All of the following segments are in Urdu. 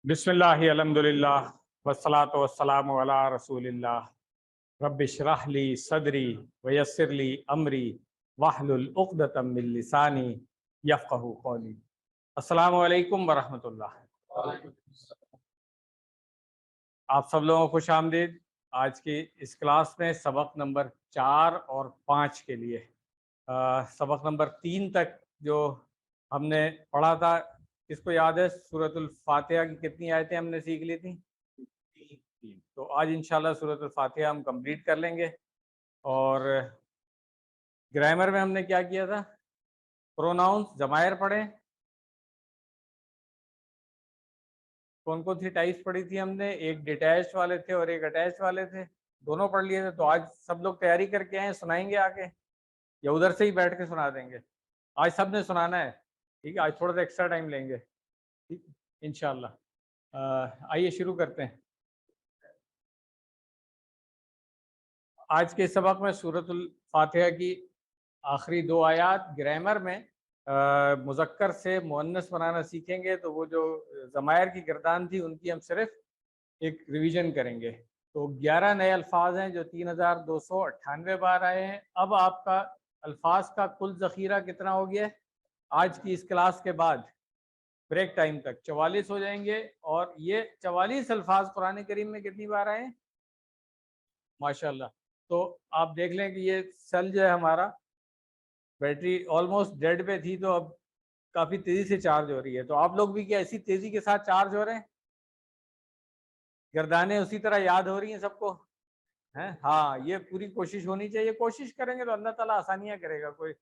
بسم اللہ الحمدللہ والصلاۃ والسلام علی رسول اللہ رب اشرح لی صدری ویسر لی امری واحلل عقدۃ من لسانی یفقہوا قولی۔ السلام علیکم ورحمۃ اللہ۔ آپ سب لوگوں کو خوش آمدید آج کی اس کلاس میں سبق نمبر 4 اور 5 کے لیے۔ سبق نمبر 3 تک جو ہم نے پڑھا تھا، اس کو یاد ہے سورۃ الفاتحہ کی کتنی آیتیں ہم نے سیکھ لی تھیں؟ 3۔ تو آج انشاءاللہ سورۃ الفاتحہ ہم کمپلیٹ کر لیں گے۔ اور گرامر میں ہم نے کیا کیا تھا؟ پروناؤنس ضمائر پڑھیں۔ کون کون سی ٹائپس پڑھی تھی ہم نے؟ ایک ڈیٹیچ والے تھے اور ایک اٹیچ والے تھے، دونوں پڑھ لیے تھے۔ تو آج سب لوگ تیاری کر کے آئیں، سنائیں گے آ کے یا ادھر سے ہی بیٹھ کے سنا دیں گے؟ آج سب نے سنانا ہے، ٹھیک ہے؟ آج تھوڑا سا ایکسٹرا ٹائم لیں گے، ٹھیک انشاءاللہ۔ آئیے شروع کرتے ہیں۔ آج کے سبق میں سورۃ الفاتحہ کی آخری 2 آیات گرامر میں مذکر سے مؤنث بنانا سیکھیں گے۔ تو وہ جو ضمائر کی گردان تھی ان کی ہم صرف ایک ریویژن کریں گے۔ تو 11 نئے الفاظ ہیں جو 3298 بار آئے ہیں۔ اب آپ کا الفاظ کا کل ذخیرہ کتنا ہو گیا ہے؟ آج کی اس کلاس کے بعد بریک ٹائم تک 44 ہو جائیں گے۔ اور یہ 44 الفاظ قرآن کریم میں کتنی بار آئے ہیں؟ ماشاءاللہ۔ تو آپ دیکھ لیں کہ یہ سیل جو ہے ہمارا، بیٹری آلموسٹ ڈیڈ پہ تھی تو اب کافی تیزی سے چارج ہو رہی ہے۔ تو آپ لوگ بھی کیا اسی تیزی کے ساتھ چارج ہو رہے ہیں؟ گردانیں اسی طرح یاد ہو رہی ہیں سب کو ہیں؟ ہاں، یہ پوری کوشش ہونی چاہیے۔ کوشش کریں گے تو اللہ تعالیٰ آسانیاں کرے گا، کوئی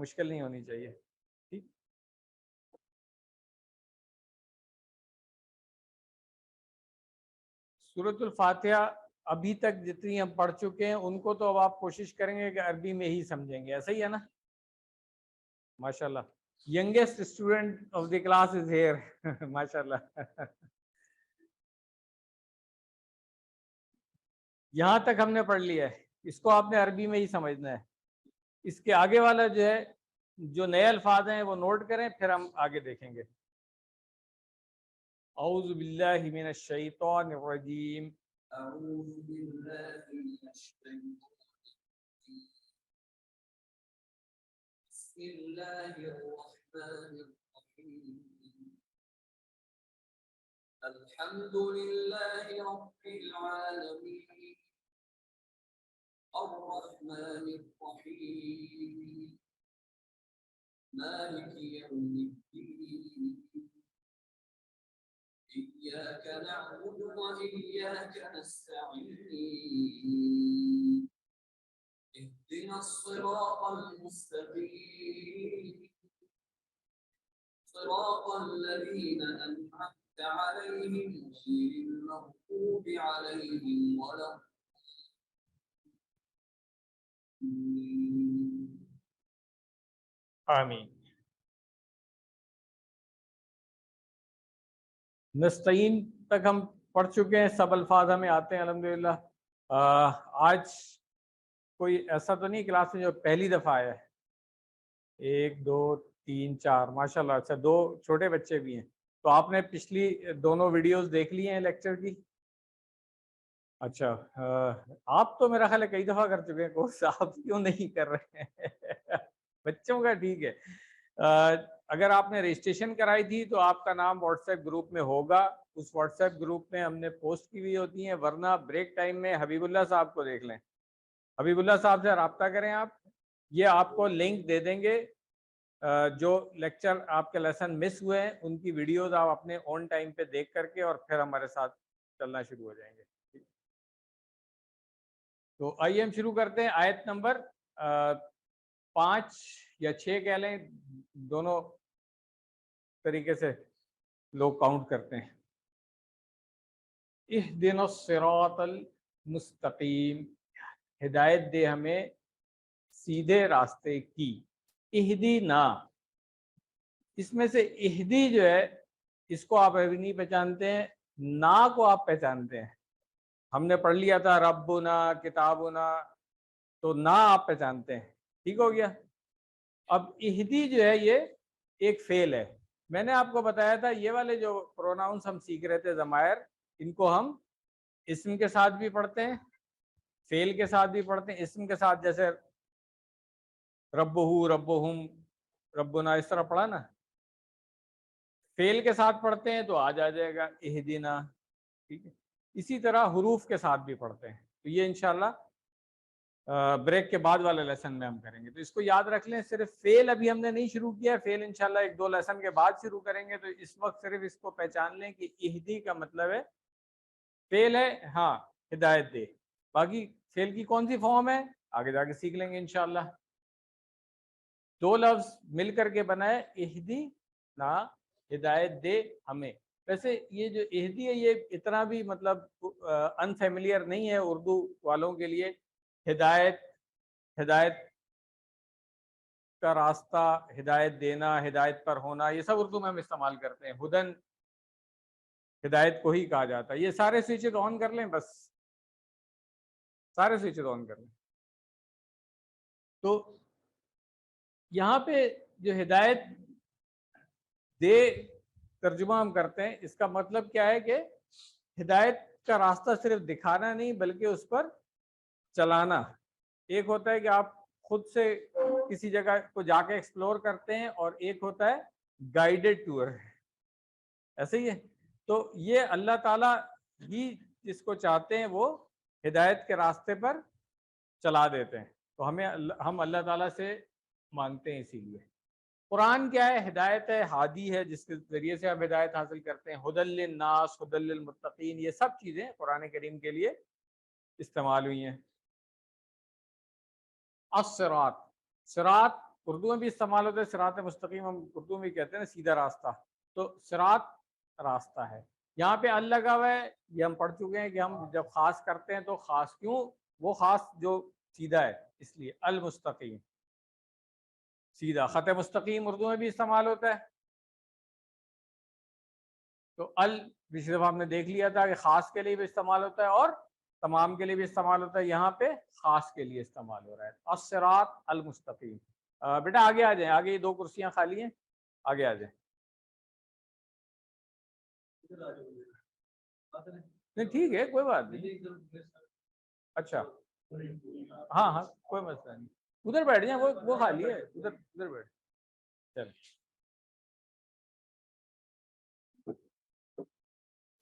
مشکل نہیں ہونی چاہیے، ٹھیک۔ سورۃ الفاتحہ ابھی تک جتنی ہم پڑھ چکے ہیں ان کو تو اب آپ کوشش کریں گے کہ عربی میں ہی سمجھیں گے، ایسا ہی ہے نا؟ ماشاءاللہ۔ Youngest student of the class is here ماشاءاللہ۔ یہاں تک ہم نے پڑھ لیا ہے، اس کو آپ نے عربی میں ہی سمجھنا ہے۔ اس کے آگے والا جو ہے، جو نئے الفاظ ہیں وہ نوٹ کریں، پھر ہم آگے دیکھیں گے۔ اعوذ باللہ من الشیطان الرجیم۔ أعوذ بالله من الشيطان الرجيم. بسم الله الرحمن الرحيم. الحمد لله رب العالمين الرحمن الرحيم مالك يوم الدين إياك نعبد وإياك نستعين اهدنا الصراط المستقيم صراط الذين أنعمت عليهم غير المغضوب عليهم ولا آمین۔ نستعین تک ہم پڑھ چکے ہیں، سب الفاظ ہمیں آتے ہیں الحمدللہ۔ آج کوئی ایسا تو نہیں کلاس میں جو پہلی دفعہ آیا ہے؟ 1 2 3 4 ماشاءاللہ۔ اچھا، 2 چھوٹے بچے بھی ہیں۔ تو آپ نے پچھلی دونوں ویڈیوز دیکھ لی ہیں لیکچر کی؟ اچھا، آپ تو میرا خیال ہے کئی دفعہ کر چکے ہیں کورس، آپ کیوں نہیں کر رہے ہیں؟ بچوں کا ٹھیک ہے۔ اگر آپ نے رجسٹریشن کرائی تھی تو آپ کا نام واٹس ایپ گروپ میں ہوگا، اس واٹس ایپ گروپ میں ہم نے پوسٹ کی ہوئی ہوتی ہیں، ورنہ بریک ٹائم میں حبیب اللہ صاحب کو دیکھ لیں، حبیب اللہ صاحب سے رابطہ کریں آپ، یہ آپ کو لنک دے دیں گے۔ جو لیکچر آپ کے لیسن مس ہوئے ہیں ان کی ویڈیوز آپ اپنے آن ٹائم پہ دیکھ کر کے اور پھر ہمارے ساتھ چلنا شروع ہو جائیں گے۔ تو آئیے ہم شروع کرتے ہیں۔ آیت نمبر 5 یا 6 کہہ لیں، دونوں طریقے سے لوگ کاؤنٹ کرتے ہیں۔ اہدنا الصراط المستقیم، ہدایت دے ہمیں سیدھے راستے کی۔ اہدنا، اس میں سے اہدی جو ہے اس کو آپ ابھی نہیں پہچانتے ہیں، نا کو آپ پہچانتے ہیں۔ ہم نے پڑھ لیا تھا ربنا کتابنا، تو نا آپ پہچانتے ہیں، ٹھیک ہو گیا۔ اب اہدی جو ہے یہ ایک فعل ہے، میں نے آپ کو بتایا تھا یہ والے جو پروناؤنس ہم سیکھ رہے تھے ضمائر، ان کو ہم اسم کے ساتھ بھی پڑھتے ہیں، فعل کے ساتھ بھی پڑھتے ہیں۔ اسم کے ساتھ جیسے ربہ، ربہم، ربنا، اس طرح پڑھا نا۔ فعل کے ساتھ پڑھتے ہیں تو آج آ جائے گا اہدنا، ٹھیک ہے۔ اسی طرح حروف کے ساتھ بھی پڑھتے ہیں، تو یہ انشاءاللہ بریک کے بعد والے لیسن میں ہم کریں گے۔ تو اس کو یاد رکھ لیں، صرف فعل ابھی ہم نے نہیں شروع کیا ہے، فعل انشاءاللہ ایک دو لیسن کے بعد شروع کریں گے۔ تو اس وقت صرف اس کو پہچان لیں کہ اہدی کا مطلب ہے فعل ہے، ہاں ہدایت دے۔ باقی فعل کی کون سی فارم ہے آگے جا کے سیکھ لیں گے انشاءاللہ۔ دو لفظ مل کر کے بنائے اہدی نا، ہدایت دے ہمیں۔ ویسے یہ جو اہدی ہے یہ اتنا بھی مطلب انفیملیئر نہیں ہے اردو والوں کے لیے۔ ہدایت، ہدایت کا راستہ، ہدایت دینا، ہدایت پر ہونا، یہ سب اردو میں ہم استعمال کرتے ہیں۔ ہدن ہدایت کو ہی کہا جاتا ہے۔ یہ سارے سوئچز آن کر لیں، بس سارے سوئچز آن کر لیں۔ تو یہاں پہ جو ہدایت دے ترجمہ ہم کرتے ہیں، اس کا مطلب کیا ہے کہ ہدایت کا راستہ صرف دکھانا نہیں بلکہ اس پر چلانا۔ ایک ہوتا ہے کہ آپ خود سے کسی جگہ کو جا کے ایکسپلور کرتے ہیں، اور ایک ہوتا ہے گائیڈڈ ٹور، ایسے ہی ہے۔ تو یہ اللہ تعالیٰ ہی جس کو چاہتے ہیں وہ ہدایت کے راستے پر چلا دیتے ہیں۔ تو ہم اللہ تعالیٰ سے مانگتے ہیں اسی لیے۔ قرآن کیا ہے؟ ہدایت ہے، ہادی ہے، جس کے ذریعے سے ہم ہدایت حاصل کرتے ہیں۔ ہدی للناس، ہدی للمتقین، یہ سب چیزیں قرآن کریم کے لیے استعمال ہوئی ہیں۔ الصراط، صراط اردو میں بھی استعمال ہوتا ہے، صراط مستقیم ہم اردو میں کہتے ہیں نا، سیدھا راستہ۔ تو صراط راستہ ہے۔ یہاں پہ ال لگا ہوا ہے، یہ ہم پڑھ چکے ہیں کہ ہم جب خاص کرتے ہیں تو خاص کیوں؟ وہ خاص جو سیدھا ہے، اس لیے المستقیم، سیدھا۔ خط مستقیم اردو میں بھی استعمال ہوتا ہے۔ تو ال پچھلی دفعہ ہم نے دیکھ لیا تھا کہ خاص کے لیے بھی استعمال ہوتا ہے اور تمام کے لیے بھی استعمال ہوتا ہے۔ یہاں پہ خاص کے لیے استعمال ہو رہا ہے، الصراط المستقیم۔ بیٹا آگے آ جائیں، آگے یہ دو کرسیاں خالی ہیں، آگے آ جائیں۔ نہیں ٹھیک ہے، کوئی بات نہیں۔ اچھا ہاں ہاں کوئی مسئلہ نہیں، ادھر بیٹھ جائیں، وہ خالی ہے، ادھر بیٹھ۔ چل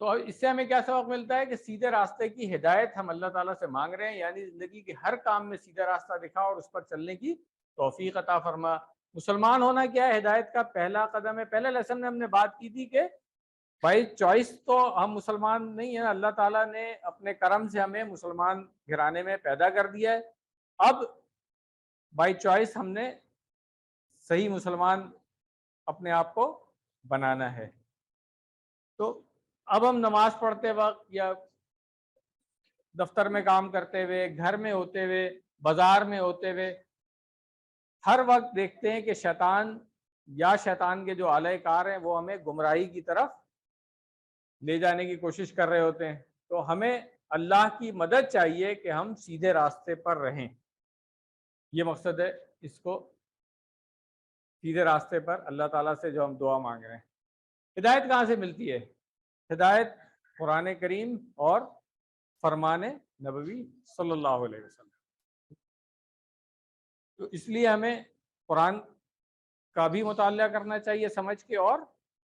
تو اس سے ہمیں کیا سبق ملتا ہے کہ سیدھے راستے کی ہدایت ہم اللہ تعالیٰ سے مانگ رہے ہیں، یعنی زندگی کے ہر کام میں سیدھا راستہ دکھا اور اس پر چلنے کی توفیق عطا فرما۔ مسلمان ہونا کیا ہے؟ ہدایت کا پہلا قدم ہے۔ پہلے لیسن میں ہم نے بات کی تھی کہ بائی چوائس تو ہم مسلمان نہیں ہیں، اللہ تعالیٰ نے اپنے کرم سے ہمیں مسلمان گھرانے میں پیدا کر دیا ہے۔ اب بائی چوائس ہم نے صحیح مسلمان اپنے آپ کو بنانا ہے۔ تو اب ہم نماز پڑھتے وقت یا دفتر میں کام کرتے ہوئے، گھر میں ہوتے ہوئے، بازار میں ہوتے ہوئے، ہر وقت دیکھتے ہیں کہ شیطان یا شیطان کے جو اعلی کار ہیں وہ ہمیں گمراہی کی طرف لے جانے کی کوشش کر رہے ہوتے ہیں۔ تو ہمیں اللہ کی مدد چاہیے کہ ہم سیدھے راستے پر رہیں۔ یہ مقصد ہے اس کو سیدھے راستے پر اللہ تعالیٰ سے جو ہم دعا مانگ رہے ہیں۔ ہدایت کہاں سے ملتی ہے؟ ہدایت قرآن کریم اور فرمان نبوی صلی اللہ علیہ وسلم۔ تو اس لیے ہمیں قرآن کا بھی مطالعہ کرنا چاہیے سمجھ کے، اور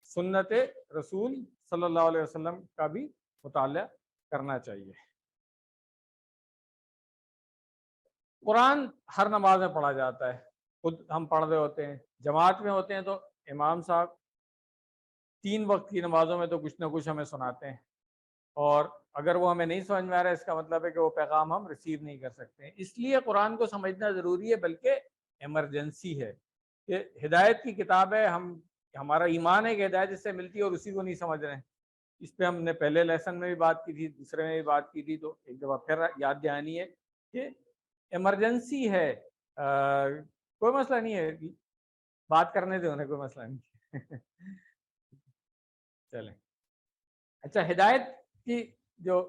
سنت رسول صلی اللہ علیہ وسلم کا بھی مطالعہ کرنا چاہیے۔ قرآن ہر نماز میں پڑھا جاتا ہے، خود ہم پڑھ رہے ہوتے ہیں، جماعت میں ہوتے ہیں تو امام صاحب 3 وقت کی نمازوں میں تو کچھ نہ کچھ ہمیں سناتے ہیں، اور اگر وہ ہمیں نہیں سمجھ میں آ رہا ہے اس کا مطلب ہے کہ وہ پیغام ہم ریسیو نہیں کر سکتے ہیں۔ اس لیے قرآن کو سمجھنا ضروری ہے، بلکہ ایمرجنسی ہے۔ کہ ہدایت کی کتاب ہے، ہمارا ایمان ہے کہ ہدایت اس سے ملتی ہے اور اسی کو نہیں سمجھ رہے ہیں۔ اس پہ ہم نے پہلے لیسن میں بھی بات کی تھی، دوسرے میں بھی بات کی تھی، تو ایک دفعہ پھر یاد دہانی ہے کہ ایمرجنسی ہے۔ کوئی مسئلہ نہیں ہے، بات کرنے دیں انہیں، کوئی مسئلہ نہیں۔ چلیں اچھا، ہدایت کی جو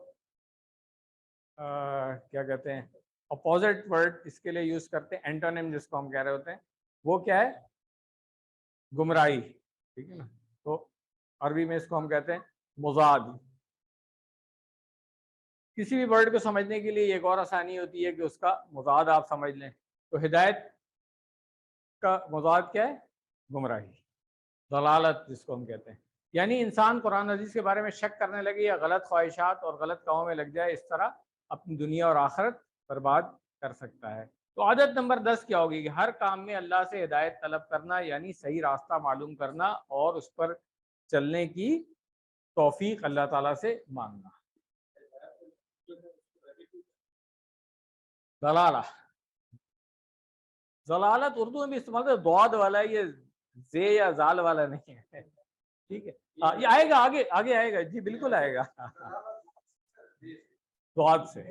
کیا کہتے ہیں اپوزٹ ورڈ اس کے لیے یوز کرتے ہیں، اینٹونیم جس کو ہم کہہ رہے ہوتے ہیں، وہ کیا ہے؟ گمراہی۔ ٹھیک ہے نا. تو عربی میں اس کو ہم کہتے ہیں مضاد. کسی بھی ورڈ کو سمجھنے کے لیے ایک اور آسانی ہوتی ہے کہ اس کا مضاد آپ سمجھ لیں. تو ہدایت کا مضاد کیا ہے؟ گمراہی، ضلالت جس کو ہم کہتے ہیں. یعنی انسان قرآن عزیز کے بارے میں شک کرنے لگے یا غلط خواہشات اور غلط کاموں میں لگ جائے، اس طرح اپنی دنیا اور آخرت برباد کر سکتا ہے. تو عادت نمبر 10 کیا ہوگی کہ ہر کام میں اللہ سے ہدایت طلب کرنا، یعنی صحیح راستہ معلوم کرنا اور اس پر چلنے کی توفیق اللہ تعالیٰ سے مانگنا. ضلالہ، ضلالت اردو میں بھی استعمال ہے، ضاد والا ہے، یہ زے یا زال والا نہیں ہے. ٹھیک ہے، یہ آئے گا، آگے آگے آئے گا. جی بالکل آئے گا. ضاد سے،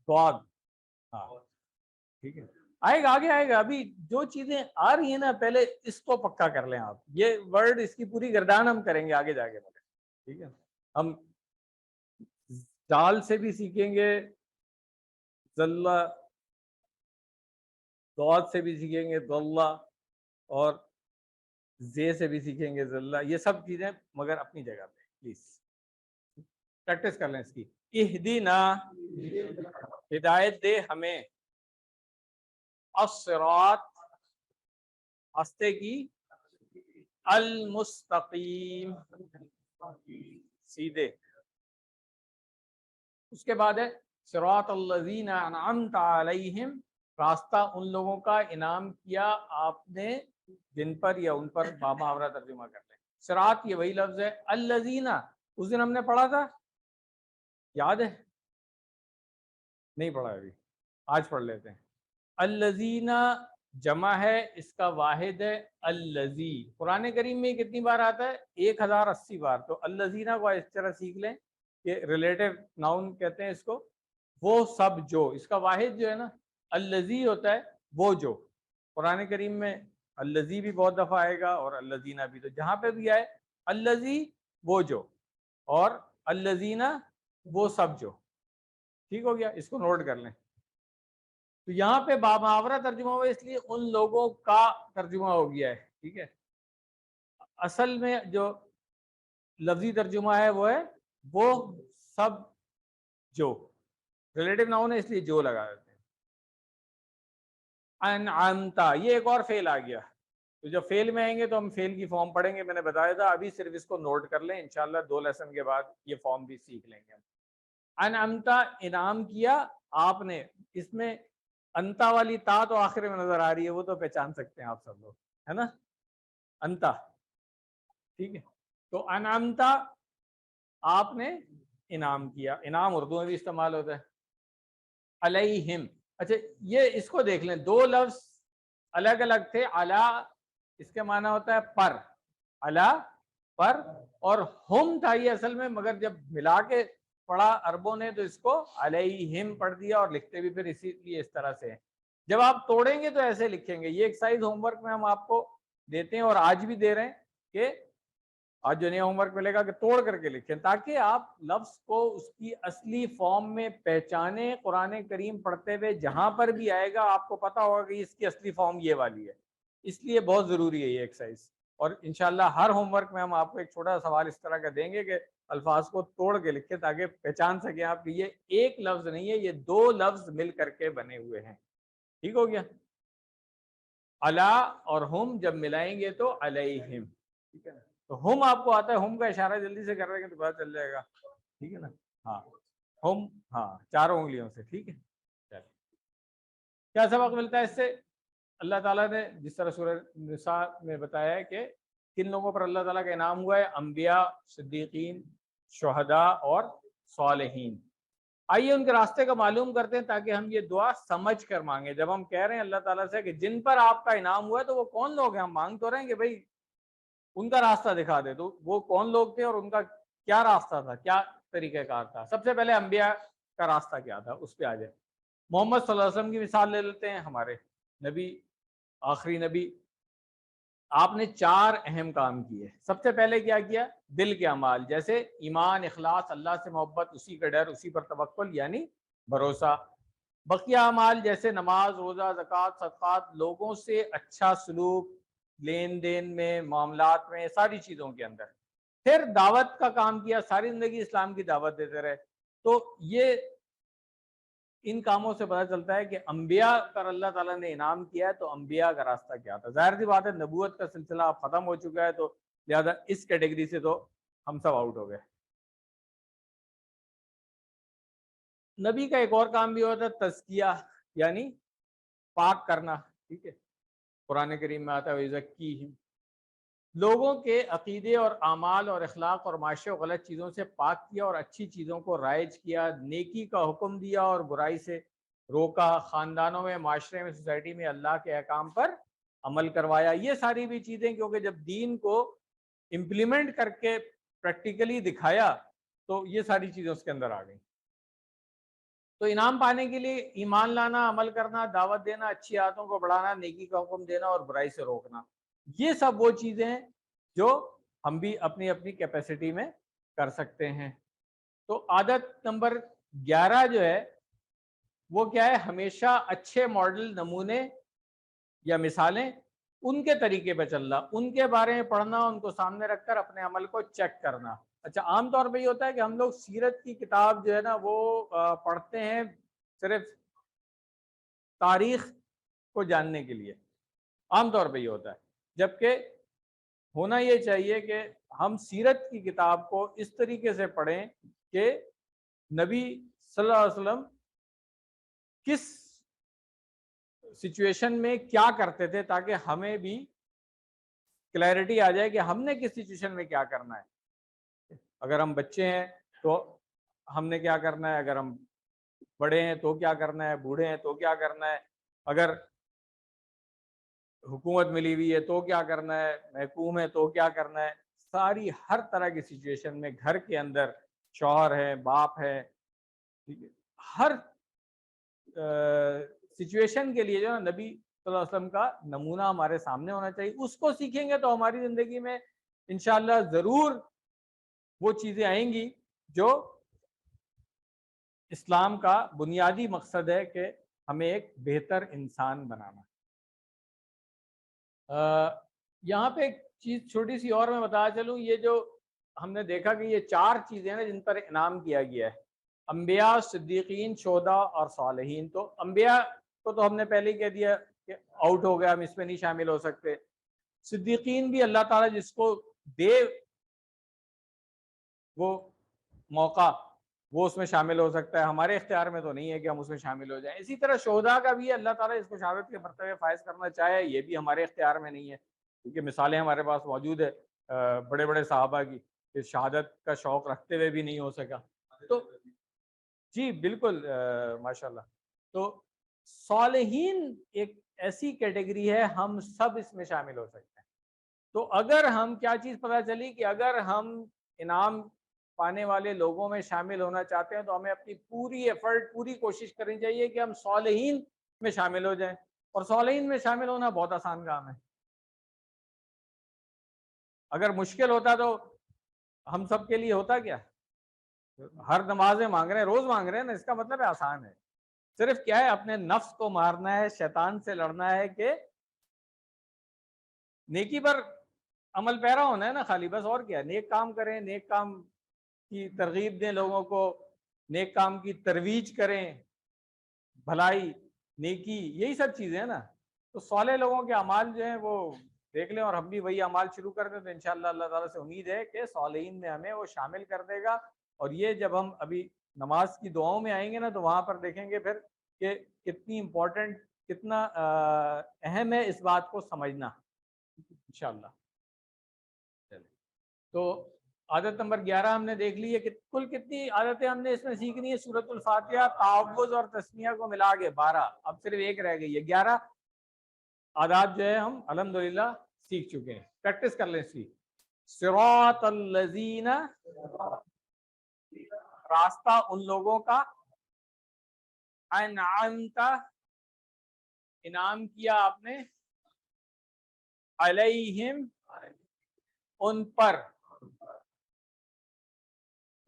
ضاد، ہاں ٹھیک ہے، آئے گا، آگے آئے گا. ابھی جو چیزیں آ رہی ہیں نا پہلے اس کو پکا کر لیں آپ. یہ ورڈ اس کی پوری گردان ہم کریں گے آگے جا کے. ٹھیک ہے، ہم دال سے بھی سیکھیں گے، ذلہ، ضاد سے بھی سیکھیں گے ذلہ، اور زے سے بھی سیکھیں گے ذلہ. یہ سب چیزیں مگر اپنی جگہ پہ. پلیز پریکٹس کر لیں اس کی. اہدینا، ہدایت دے ہمیں، الصراط، راستے کی، المستقیم، سیدھے. اس کے بعد ہے صراط الذین انعمت علیہم، راستہ ان لوگوں کا انعام کیا آپ نے جن پر یا ان پر. بامحاورہ ترجمہ کر لیں. صراط یہ وہی لفظ ہے. الذین اس دن ہم نے پڑھا تھا، یاد ہے؟ نہیں پڑھا ابھی، آج پڑھ لیتے ہیں. الذین جمع ہے، اس کا واحد ہے الذی. قرآن کریم میں کتنی بار آتا ہے؟ 1080 بار. تو الذین کو اس طرح سیکھ لیں کہ ریلیٹو ناؤن کہتے ہیں اس کو. وہ سب جو، اس کا واحد جو ہے نا الذی ہوتا ہے، وہ جو. قرآن کریم میں الذی بھی بہت دفعہ آئے گا اور الذین بھی. تو جہاں پہ بھی آئے الذی وہ جو، اور الذین وہ سب جو. ٹھیک ہو گیا، اس کو نوٹ کر لیں. تو یہاں پہ بامحاورہ ترجمہ ہوا اس لیے ان لوگوں کا ترجمہ ہو گیا ہے. ٹھیک ہے، اصل میں جو لفظی ترجمہ ہے وہ ہے وہ سب جو. ریلیٹو ناؤن ہے اس لیے جو لگا دیتے ہیں. انعمتا، یہ ایک اور فعل آ گیا. تو جب فعل میں آئیں گے تو ہم فعل کی فارم پڑھیں گے. میں نے بتایا تھا، ابھی صرف اس کو نوٹ کر لیں، انشاءاللہ 2 لیسن کے بعد یہ فارم بھی سیکھ لیں گے ہم. انعمتا، انعام کیا آپ نے. اس میں انتا والی تا تو آخر میں نظر آ رہی ہے، وہ تو پہچان سکتے ہیں آپ سب لوگ، ہے نا؟ انتا، ٹھیک ہے. تو انعمتا، آپ نے انعام کیا. انعام اردو میں بھی استعمال ہوتا ہے. علیہم، اچھا یہ اس کو دیکھ لیں، 2 لفظ الگ الگ تھے. علی اس کے معنی ہوتا ہے پر، علی پر، اور ہم تھا یہ اصل میں، مگر جب ملا کے پڑھا عربوں نے تو اس کو علیہم پڑھ دیا، اور لکھتے بھی پھر اسی لیے اس طرح سے. جب آپ توڑیں گے تو ایسے لکھیں گے. یہ ایکسرسائز ہوم ورک میں ہم آپ کو دیتے ہیں، اور آج بھی دے رہے ہیں کہ آج جو نیا ہوم ورک ملے گا کہ توڑ کر کے لکھیں، تاکہ آپ لفظ کو اس کی اصلی فارم میں پہچانیں. قرآن کریم پڑھتے ہوئے جہاں پر بھی آئے گا آپ کو پتا ہوگا کہ اس کی اصلی فارم یہ والی ہے. اس لیے بہت ضروری ہے یہ ایکسرسائز. اور انشاءاللہ ہر ہوم ورک میں ہم آپ کو ایک چھوٹا سا سوال اس طرح کا دیں گے کہ الفاظ کو توڑ کے لکھیں، تاکہ پہچان سکیں آپ کہ یہ ایک لفظ نہیں ہے، یہ 2 لفظ مل کر کے بنے ہوئے ہیں. ٹھیک ہو گیا؟ علا اور ہم جب ملائیں گے تو علیہم. ٹھیک ہے نا؟ تو ہم آپ کو آتا ہے، ہم کا اشارہ جلدی سے کر رہے ہیں تو پتا چل جائے گا. ٹھیک ہے نا؟ ہاں ہم، ہاں 4 انگلیوں سے. ٹھیک ہے، کیا سبق ملتا ہے اس سے؟ اللہ تعالیٰ نے جس طرح سورہ نساء میں بتایا ہے کہ کن لوگوں پر اللہ تعالیٰ کا انعام ہوا ہے، انبیاء، صدیقین، شہداء اور صالحین. آئیے ان کے راستے کا معلوم کرتے ہیں تاکہ ہم یہ دعا سمجھ کر مانگیں. جب ہم کہہ رہے ہیں اللہ تعالیٰ سے کہ جن پر آپ کا انعام ہوا ہے، تو وہ کون لوگ ہیں؟ ہم مانگ تو رہے ہیں کہ بھائی ان کا راستہ دکھا دے. تو وہ کون لوگ تھے اور ان کا کیا راستہ تھا، کیا طریقہ کار تھا؟ سب سے پہلے انبیاء کا راستہ کیا تھا، اس پہ آ جائے. محمد صلی اللہ علیہ وسلم کی مثال لے لیتے ہیں، ہمارے نبی، آخری نبی. آپ نے 4 اہم کام کیے. سب سے پہلے کیا کیا؟ دل کے اعمال، جیسے ایمان، اخلاص، اللہ سے محبت، اسی کا ڈر، اسی پر توکل یعنی بھروسہ. بقیہ اعمال جیسے نماز، روزہ، زکوٰۃ، صدقات، لوگوں سے اچھا سلوک، لین دین میں، معاملات میں، ساری چیزوں کے اندر. پھر دعوت کا کام کیا، ساری زندگی اسلام کی دعوت دیتے رہے. تو یہ ان کاموں سے پتہ چلتا ہے کہ انبیاء پر اللہ تعالیٰ نے انعام کیا ہے تو انبیاء کا راستہ کیا تھا. ظاہر سی بات ہے نبوت کا سلسلہ اب ختم ہو چکا ہے، تو لہذا اس کیٹیگری سے تو ہم سب آؤٹ ہو گئے. نبی کا ایک اور کام بھی ہوتا ہے تزکیہ، یعنی پاک کرنا. ٹھیک ہے، قرآن کریم میں آتا ہے وَيُزَكِّيهِمْ، لوگوں کے عقیدے اور اعمال اور اخلاق اور معاشرے و غلط چیزوں سے پاک کیا اور اچھی چیزوں کو رائج کیا، نیکی کا حکم دیا اور برائی سے روکا، خاندانوں میں، معاشرے میں، سوسائٹی میں اللہ کے احکام پر عمل کروایا. یہ ساری بھی چیزیں کیونکہ جب دین کو امپلیمنٹ کر کے پریکٹیکلی دکھایا تو یہ ساری چیزیں اس کے اندر آ گئیں. تو انعام پانے کے لیے ایمان لانا، عمل کرنا، دعوت دینا، اچھی عادتوں کو بڑھانا، نیکی کا حکم دینا اور برائی سے روکنا، یہ سب وہ چیزیں ہیں جو ہم بھی اپنی اپنی کیپیسٹی میں کر سکتے ہیں. تو عادت نمبر 11 جو ہے وہ کیا ہے؟ ہمیشہ اچھے ماڈل، نمونے یا مثالیں، ان کے طریقے پہ چلنا، ان کے بارے میں پڑھنا، ان کو سامنے رکھ کر اپنے عمل کو چیک کرنا. اچھا، عام طور پہ یہ ہوتا ہے کہ ہم لوگ سیرت کی کتاب جو ہے نا وہ پڑھتے ہیں صرف تاریخ کو جاننے کے لیے، عام طور پہ یہ ہوتا ہے. جبکہ ہونا یہ چاہیے کہ ہم سیرت کی کتاب کو اس طریقے سے پڑھیں کہ نبی صلی اللہ علیہ وسلم کس سچویشن میں کیا کرتے تھے، تاکہ ہمیں بھی کلیئرٹی آ جائے کہ ہم نے کس سچویشن میں کیا کرنا ہے. اگر ہم بچے ہیں تو ہم نے کیا کرنا ہے، اگر ہم بڑے ہیں تو کیا کرنا ہے، بوڑھے ہیں تو کیا کرنا ہے، اگر حکومت ملی ہوئی ہے تو کیا کرنا ہے، محکوم ہے تو کیا کرنا ہے. ساری ہر طرح کی سچویشن میں، گھر کے اندر شوہر ہے، باپ ہے، ہر سچویشن کے لیے جو ہے نبی صلی اللہ علیہ وسلم کا نمونہ ہمارے سامنے ہونا چاہیے. اس کو سیکھیں گے تو ہماری زندگی میں انشاءاللہ ضرور وہ چیزیں آئیں گی جو اسلام کا بنیادی مقصد ہے کہ ہمیں ایک بہتر انسان بنانا. یہاں پہ ایک چیز چھوٹی سی اور میں بتا چلوں، یہ جو ہم نے دیکھا کہ یہ 4 چیزیں ہیں جن پر انعام کیا گیا ہے، انبیاء، صدیقین، شہداء اور صالحین. تو انبیاء کو تو ہم نے پہلے ہی کہہ دیا کہ آؤٹ ہو گیا، ہم اس میں نہیں شامل ہو سکتے. صدیقین بھی اللہ تعالیٰ جس کو دے وہ موقع، وہ اس میں شامل ہو سکتا ہے، ہمارے اختیار میں تو نہیں ہے کہ ہم اس میں شامل ہو جائیں. اسی طرح شہداء کا بھی اللہ تعالیٰ اس کو شہادت کے مرتبے فائز کرنا چاہے، یہ بھی ہمارے اختیار میں نہیں ہے، کیونکہ مثالیں ہمارے پاس موجود ہے بڑے بڑے صحابہ کی کہ شہادت کا شوق رکھتے ہوئے بھی نہیں ہو سکا. تو جی بالکل، ماشاءاللہ. تو صالحین ایک ایسی کیٹیگری ہے، ہم سب اس میں شامل ہو سکتے ہیں. تو اگر ہم کیا چیز پتہ چلی کہ اگر ہم انعام پانے والے لوگوں میں شامل ہونا چاہتے ہیں تو ہمیں اپنی پوری ایفرٹ، پوری کوشش کرنی چاہیے کہ ہم صالحین میں شامل ہو جائیں. اور صالحین میں شامل ہونا بہت آسان کام ہے. اگر مشکل ہوتا تو ہم سب کے لیے ہوتا کیا؟ ہر نمازیں مانگ رہے ہیں، روز مانگ رہے ہیں نا، اس کا مطلب ہے آسان ہے. صرف کیا ہے، اپنے نفس کو مارنا ہے، شیطان سے لڑنا ہے کہ نیکی پر عمل پیرا ہونا ہے نا خالی، بس. اور کیا، نیک کام کریں، نیک کام کی ترغیب دیں لوگوں کو، نیک کام کی ترویج کریں، بھلائی، نیکی، یہی سب چیزیں ہیں نا. تو صالح لوگوں کے اعمال جو ہیں وہ دیکھ لیں، اور ہم بھی وہی اعمال شروع کر دیں تو انشاءاللہ اللہ تعالیٰ سے امید ہے کہ صالحین میں ہمیں وہ شامل کر دے گا. اور یہ جب ہم ابھی نماز کی دعاؤں میں آئیں گے نا تو وہاں پر دیکھیں گے پھر کہ کتنی امپورٹنٹ، کتنا اہم ہے اس بات کو سمجھنا انشاءاللہ. تو عادت نمبر 11 ہم نے دیکھ لی ہے کہ کل کتنی عادتیں ہم نے اس میں سیکھنی ہے. سورۃ الفاتحہ، تعوذ اور تسمیہ کو ملا کے 12، اب صرف ایک رہ گئی ہے. 11 عادات جو ہے ہم الحمدللہ سیکھ چکے ہیں. پریکٹس کر لیں اس کی. صراط الذین، راستہ ان لوگوں کا، انعمت، انعام کیا آپ نے، علیہم، ان پر.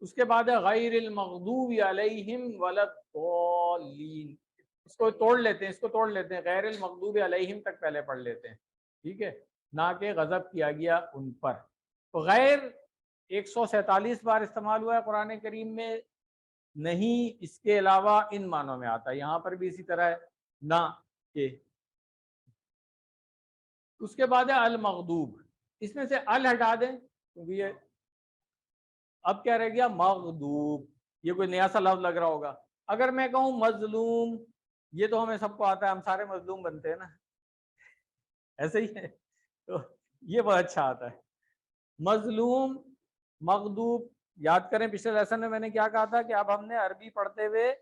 اس کے بعد ہے غیر المغضوب علیہم ولا الضالین. اس کو توڑ لیتے ہیں، غیر المغضوب علیہم تک پہلے پڑھ لیتے ہیں. ٹھیک ہے، نہ کہ غضب کیا گیا ان پر. تو غیر 147 بار استعمال ہوا ہے قرآن کریم میں, نہیں اس کے علاوہ ان معنوں میں آتا ہے. یہاں پر بھی اسی طرح ہے, نہ کہ. اس کے بعد ہے المغضوب, اس میں سے ال ہٹا دیں کیونکہ یہ اب کیا رہ گیا مغضوب, یہ کوئی نیا سا لفظ لگ رہا ہوگا. اگر میں کہوں مظلوم, یہ تو ہمیں سب کو آتا ہے, ہم سارے مظلوم بنتے ہیں نا, ایسے ہی ہے, تو یہ بہت اچھا آتا ہے. مظلوم, مغضوب. یاد کریں پچھلے لیسن میں نے کیا کہا تھا کہ اب ہم نے عربی پڑھتے ہوئے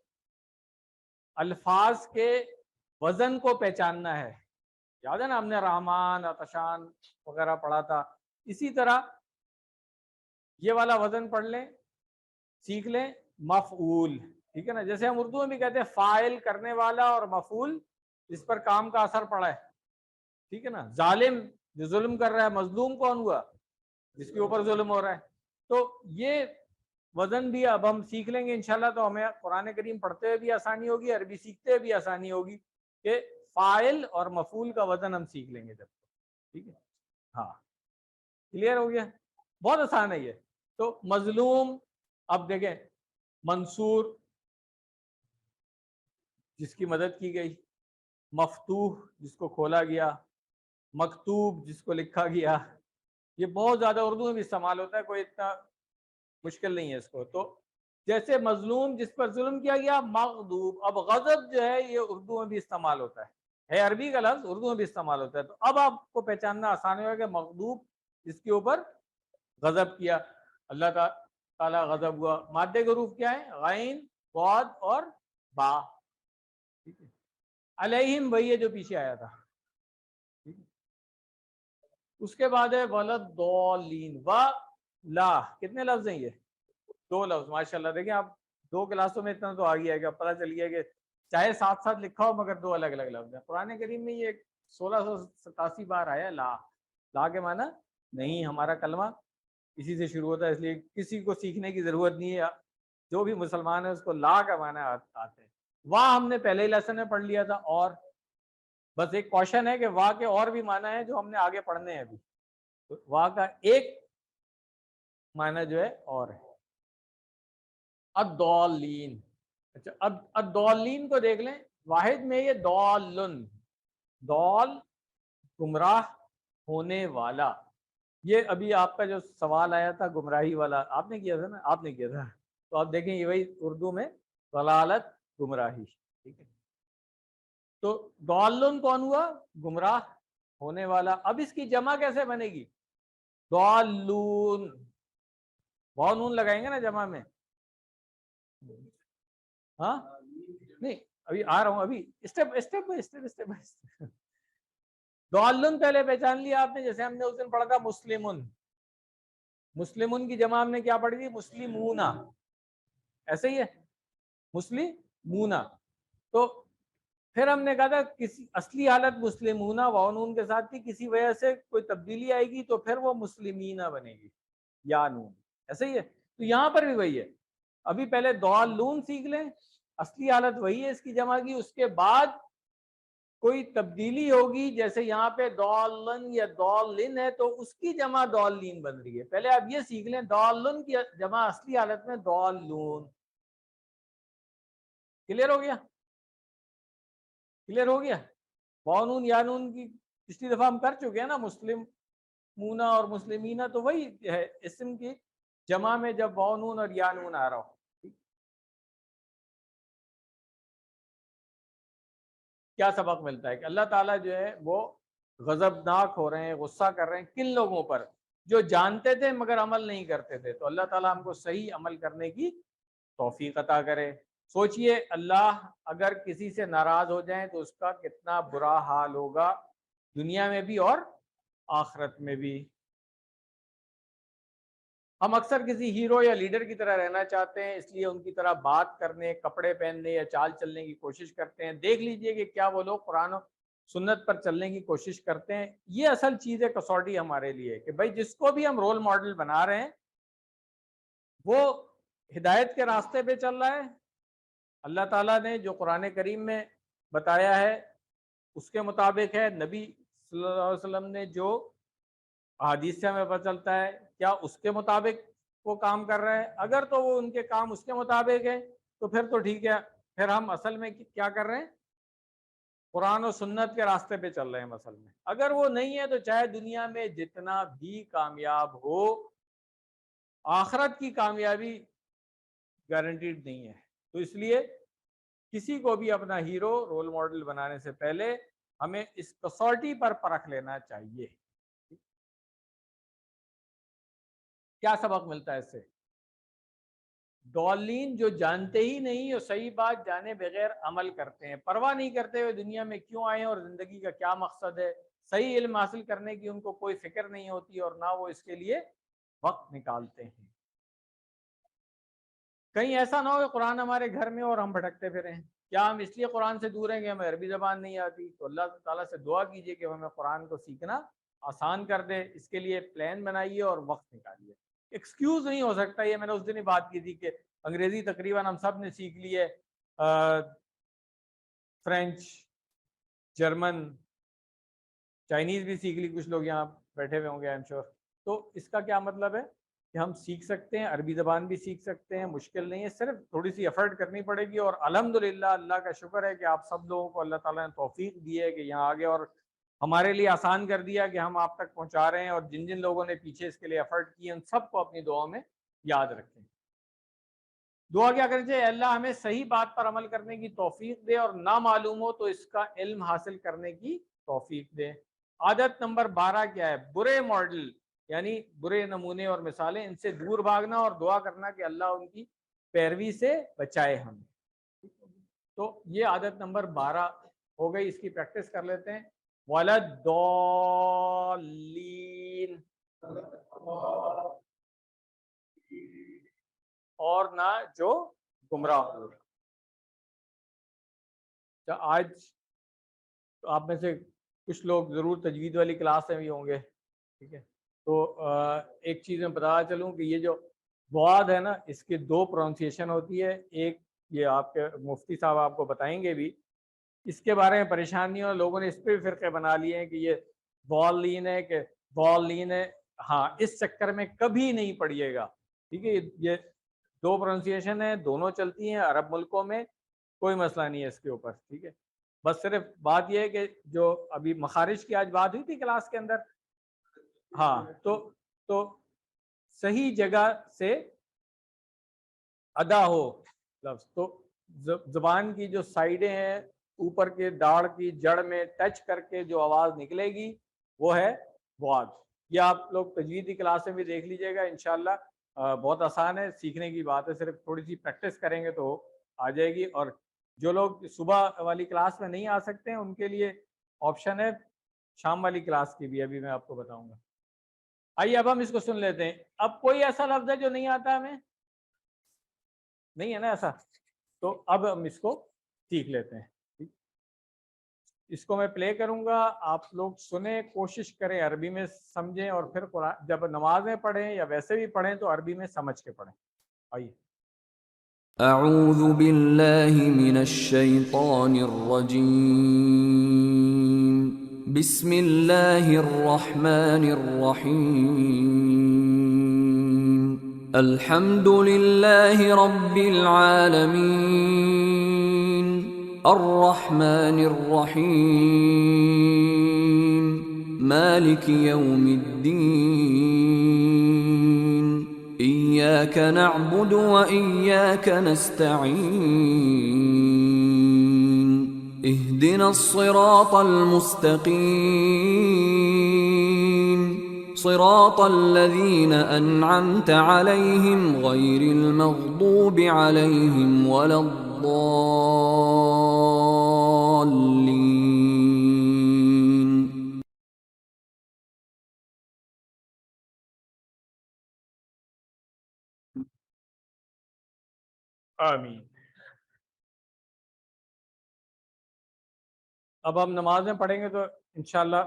الفاظ کے وزن کو پہچاننا ہے. یاد ہے نا, ہم نے رحمان, عطشان وغیرہ پڑھا تھا. اسی طرح یہ والا وزن پڑھ لیں, سیکھ لیں, مفعول. ٹھیک ہے نا, جیسے ہم اردو میں بھی کہتے ہیں فاعل کرنے والا, اور مفعول جس پر کام کا اثر پڑا ہے. ٹھیک ہے نا, ظالم جو ظلم کر رہا ہے, مظلوم کون ہوا, جس کے اوپر ظلم ہو رہا ہے. تو یہ وزن بھی اب ہم سیکھ لیں گے انشاءاللہ, تو ہمیں قرآن کریم پڑھتے ہوئے بھی آسانی ہوگی, عربی سیکھتے ہوئے بھی آسانی ہوگی, کہ فاعل اور مفعول کا وزن ہم سیکھ لیں گے جب. ٹھیک ہے, ہاں کلیئر ہو گیا, بہت آسان ہے یہ. تو مظلوم, اب دیکھیں منصور جس کی مدد کی گئی, مفتوح جس کو کھولا گیا, مکتوب جس کو لکھا گیا. یہ بہت زیادہ اردو میں بھی استعمال ہوتا ہے, کوئی اتنا مشکل نہیں ہے اس کو. تو جیسے مظلوم جس پر ظلم کیا گیا, مغضوب. اب غضب جو ہے یہ اردو میں بھی استعمال ہوتا ہے عربی کا لفظ, اردو میں بھی استعمال ہوتا ہے. تو اب آپ کو پہچاننا آسان ہوگا کہ مغضوب جس کے اوپر غضب کیا, اللہ تعالیٰ غضب ہوا. مادے کے حروف کیا ہے, غین, ضاد اور با. ٹھیک ہے, علیہم وہی ہے جو پیچھے آیا تھا. اس کے بعد ہے ولضالین, و لا. کتنے لفظ ہیں یہ, 2 لفظ. ماشاءاللہ, دیکھیں آپ 2 کلاسوں میں اتنا تو آ گیا ہے کہ پتہ چل گیا کہ چاہے ساتھ ساتھ لکھا ہو مگر 2 الگ الگ لفظ ہیں. قرآن کریم میں یہ 1687 بار آیا لا. لا کے معنی نہیں, ہمارا کلمہ اسی سے شروع ہوتا ہے, اس لیے کسی کو سیکھنے کی ضرورت نہیں ہے. جو بھی مسلمان ہے اس کو لا کا معنی آتے ہیں. واہ ہم نے پہلے ہی لیسن میں پڑھ لیا تھا, اور بس ایک کوشچن ہے کہ واہ کے اور بھی معنی ہیں جو ہم نے آگے پڑھنے ہیں ابھی. واہ کا ایک معنی جو ہے اور ہے الضالین. اچھا, اب الضالین کو دیکھ لیں, واحد میں یہ ضالن, ضال گمراہ ہونے والا. یہ ابھی آپ کا جو سوال آیا تھا گمراہی والا, آپ نے کیا تھا نا, آپ نے کیا تھا. تو آپ دیکھیں یہ وہی اردو میں ضلالت, گمراہی. ٹھیک ہے, تو ضالن کون ہوا, گمراہ ہونے والا. اب اس کی جمع کیسے بنے گی, ضالون, واو نون لگائیں گے نا جمع میں. ہاں نہیں, ابھی آ رہا ہوں, ابھی اسٹیپ بائی اسٹیپ. ضالن پہلے پہچان لیا آپ نے, جیسے ہم نے اس دن پڑھا تھا مسلمن. مسلمن کی جمع ہم نے کیا پڑھی تھی, مسلمون. ایسے ہی ہے, مسلمون. تو پھر ہم نے کہا تھا کسی اصلی حالت مسلمون واو نون کے ساتھ تھی, کسی وجہ سے کوئی تبدیلی آئے گی تو پھر وہ مسلمین بنے گی, یا نون. ایسے ہی ہے, تو یہاں پر بھی وہی ہے. ابھی پہلے ضالون سیکھ لیں, اصلی حالت وہی ہے اس کی جمع کی. اس کے بعد کوئی تبدیلی ہوگی, جیسے یہاں پہ ضالن یا ضالن ہے تو اس کی جمع ضالین بن رہی ہے. پہلے آپ یہ سیکھ لیں, ضالن کی جمع اصلی حالت میں ضالون. کلیئر ہو گیا, کلیئر ہو گیا. واو نون یا نون کی پچھلی دفعہ ہم کر چکے ہیں نا, مسلم مونا اور مسلمینہ, تو وہی ہے اسم کی جمع میں جب واو نون اور یا نون آ رہا ہو. کیا سبق ملتا ہے کہ اللہ تعالیٰ جو ہے وہ غضبناک ہو رہے ہیں, غصہ کر رہے ہیں کن لوگوں پر, جو جانتے تھے مگر عمل نہیں کرتے تھے. تو اللہ تعالیٰ ہم کو صحیح عمل کرنے کی توفیق عطا کرے. سوچئے اللہ اگر کسی سے ناراض ہو جائیں تو اس کا کتنا برا حال ہوگا, دنیا میں بھی اور آخرت میں بھی. ہم اکثر کسی ہیرو یا لیڈر کی طرح رہنا چاہتے ہیں, اس لیے ان کی طرح بات کرنے, کپڑے پہننے یا چال چلنے کی کوشش کرتے ہیں. دیکھ لیجئے کہ کیا وہ لوگ قرآن و سنت پر چلنے کی کوشش کرتے ہیں. یہ اصل چیز ہے, کسوٹی ہمارے لیے, کہ بھائی جس کو بھی ہم رول ماڈل بنا رہے ہیں وہ ہدایت کے راستے پہ چل رہا ہے. اللہ تعالیٰ نے جو قرآن کریم میں بتایا ہے اس کے مطابق ہے, نبی صلی اللہ علیہ وسلم نے جو احادیث سے ہمیں پتہ چلتا ہے کیا اس کے مطابق وہ کام کر رہا ہے. اگر تو وہ ان کے کام اس کے مطابق ہے تو پھر تو ٹھیک ہے, پھر ہم اصل میں کیا کر رہے ہیں, قرآن و سنت کے راستے پہ چل رہے ہیں اصل میں. اگر وہ نہیں ہے تو چاہے دنیا میں جتنا بھی کامیاب ہو, آخرت کی کامیابی گارنٹیڈ نہیں ہے. تو اس لیے کسی کو بھی اپنا ہیرو رول ماڈل بنانے سے پہلے ہمیں اس کسوٹی پر پرکھ لینا چاہیے. کیا سبق ملتا ہے اس سے؟ ضالین جو جانتے ہی نہیں اور صحیح بات جانے بغیر عمل کرتے ہیں, پرواہ نہیں کرتے ہوئے دنیا میں کیوں آئے ہیں اور زندگی کا کیا مقصد ہے, صحیح علم حاصل کرنے کی ان کو کوئی فکر نہیں ہوتی اور نہ وہ اس کے لیے وقت نکالتے ہیں. کہیں ایسا نہ ہو کہ قرآن ہمارے گھر میں اور ہم بھٹکتے پھریں. کیا ہم اس لیے قرآن سے دور ہیں کہ ہمیں عربی زبان نہیں آتی؟ تو اللہ تعالیٰ سے دعا کیجئے کہ ہمیں قرآن کو سیکھنا آسان کر دے. اس کے لیے پلان بنائیے اور وقت نکالیے. ایکسکیوز نہیں ہو سکتا. یہ میں نے اس دن ہی بات کی تھی کہ انگریزی تقریباً ہم سب نے سیکھ لی ہے, فرینچ, جرمن, چائنیز بھی سیکھ لی, کچھ لوگ یہاں بیٹھے ہوئے ہوں گے آئی ایم شیور. تو اس کا کیا مطلب ہے کہ ہم سیکھ سکتے ہیں, عربی زبان بھی سیکھ سکتے ہیں, مشکل نہیں ہے, صرف تھوڑی سی ایفرٹ کرنی پڑے گی. اور الحمدللہ اللہ کا شکر ہے کہ آپ سب لوگوں کو اللہ تعالیٰ نے توفیق دی ہے کہ یہاں آگے اور ہمارے لیے آسان کر دیا کہ ہم آپ تک پہنچا رہے ہیں. اور جن جن لوگوں نے پیچھے اس کے لیے ایفرٹ کی ان سب کو اپنی دعاؤں میں یاد رکھیں. دعا کیا کرنی چاہیے؟ اللہ ہمیں صحیح بات پر عمل کرنے کی توفیق دے اور نہ معلوم ہو تو اس کا علم حاصل کرنے کی توفیق دے. عادت نمبر 12 کیا ہے؟ برے ماڈل یعنی برے نمونے اور مثالیں, ان سے دور بھاگنا اور دعا کرنا کہ اللہ ان کی پیروی سے بچائے ہمیں. تو یہ عادت نمبر 12 ہو گئی, اس کی پریکٹس کر لیتے ہیں. وَلَدَّالِّينَ, اور نہ جو گمراہ ہو. آج آپ میں سے کچھ لوگ ضرور تجوید والی کلاس میں بھی ہوں گے, ٹھیک ہے؟ تو ایک چیز میں بتا چلوں کہ یہ جو ضاد ہے نا, اس کے 2 پروننسیشن ہوتی ہے. ایک یہ آپ کے مفتی صاحب آپ کو بتائیں گے بھی, اس کے بارے میں پریشان نہیں ہو. لوگوں نے اس پہ بھی فرقے بنا لیے ہیں کہ یہ ضالین ہے کہ ضالین ہے. ہاں, اس چکر میں کبھی نہیں پڑھیے گا, ٹھیک ہے؟ یہ 2 پروننسیشن ہیں, دونوں چلتی ہیں عرب ملکوں میں, کوئی مسئلہ نہیں ہے اس کے اوپر, ٹھیک ہے؟ بس صرف بات یہ ہے کہ جو ابھی مخارج کی آج بات ہوئی تھی کلاس کے اندر, ہاں, تو صحیح جگہ سے ادا ہو لفظ. تو زبان کی جو سائیڈیں ہیں اوپر کے داڑھ کی جڑ میں ٹچ کر کے جو آواز نکلے گی وہ ہے ضاد. یہ آپ لوگ تجویدی کلاس میں بھی دیکھ لیجئے گا انشاءاللہ. بہت آسان ہے, سیکھنے کی بات ہے, صرف تھوڑی سی پریکٹس کریں گے تو آ جائے گی. اور جو لوگ صبح والی کلاس میں نہیں آ سکتے ہیں ان کے لیے آپشن ہے شام والی کلاس کی بھی, ابھی میں آپ کو بتاؤں گا. آئیے اب ہم اس کو سن لیتے ہیں. اب کوئی ایسا لفظ ہے جو نہیں آتا ہمیں؟ نہیں ہے نا ایسا؟ تو اب ہم اس کو سیکھ لیتے ہیں. اس کو میں پلے کروں گا, آپ لوگ سنیں, کوشش کریں عربی میں سمجھیں, اور پھر قرآن جب نمازیں پڑھیں یا ویسے بھی پڑھیں تو عربی میں سمجھ کے پڑھیں. آئیے. اعوذ باللہ من الشیطان الرجیم, بسم اللہ الرحمن الرحیم, الحمد للہ رب العالمین, الرحمن الرحیم, مالک یوم الدین, إياك نعبد وإياك نستعين, اهدنا الصراط المستقيم, صراط الذين أنعمت عليهم غير المغضوب عليهم ولا الضالين. آمین. اب ہم نماز میں پڑھیں گے تو انشاءاللہ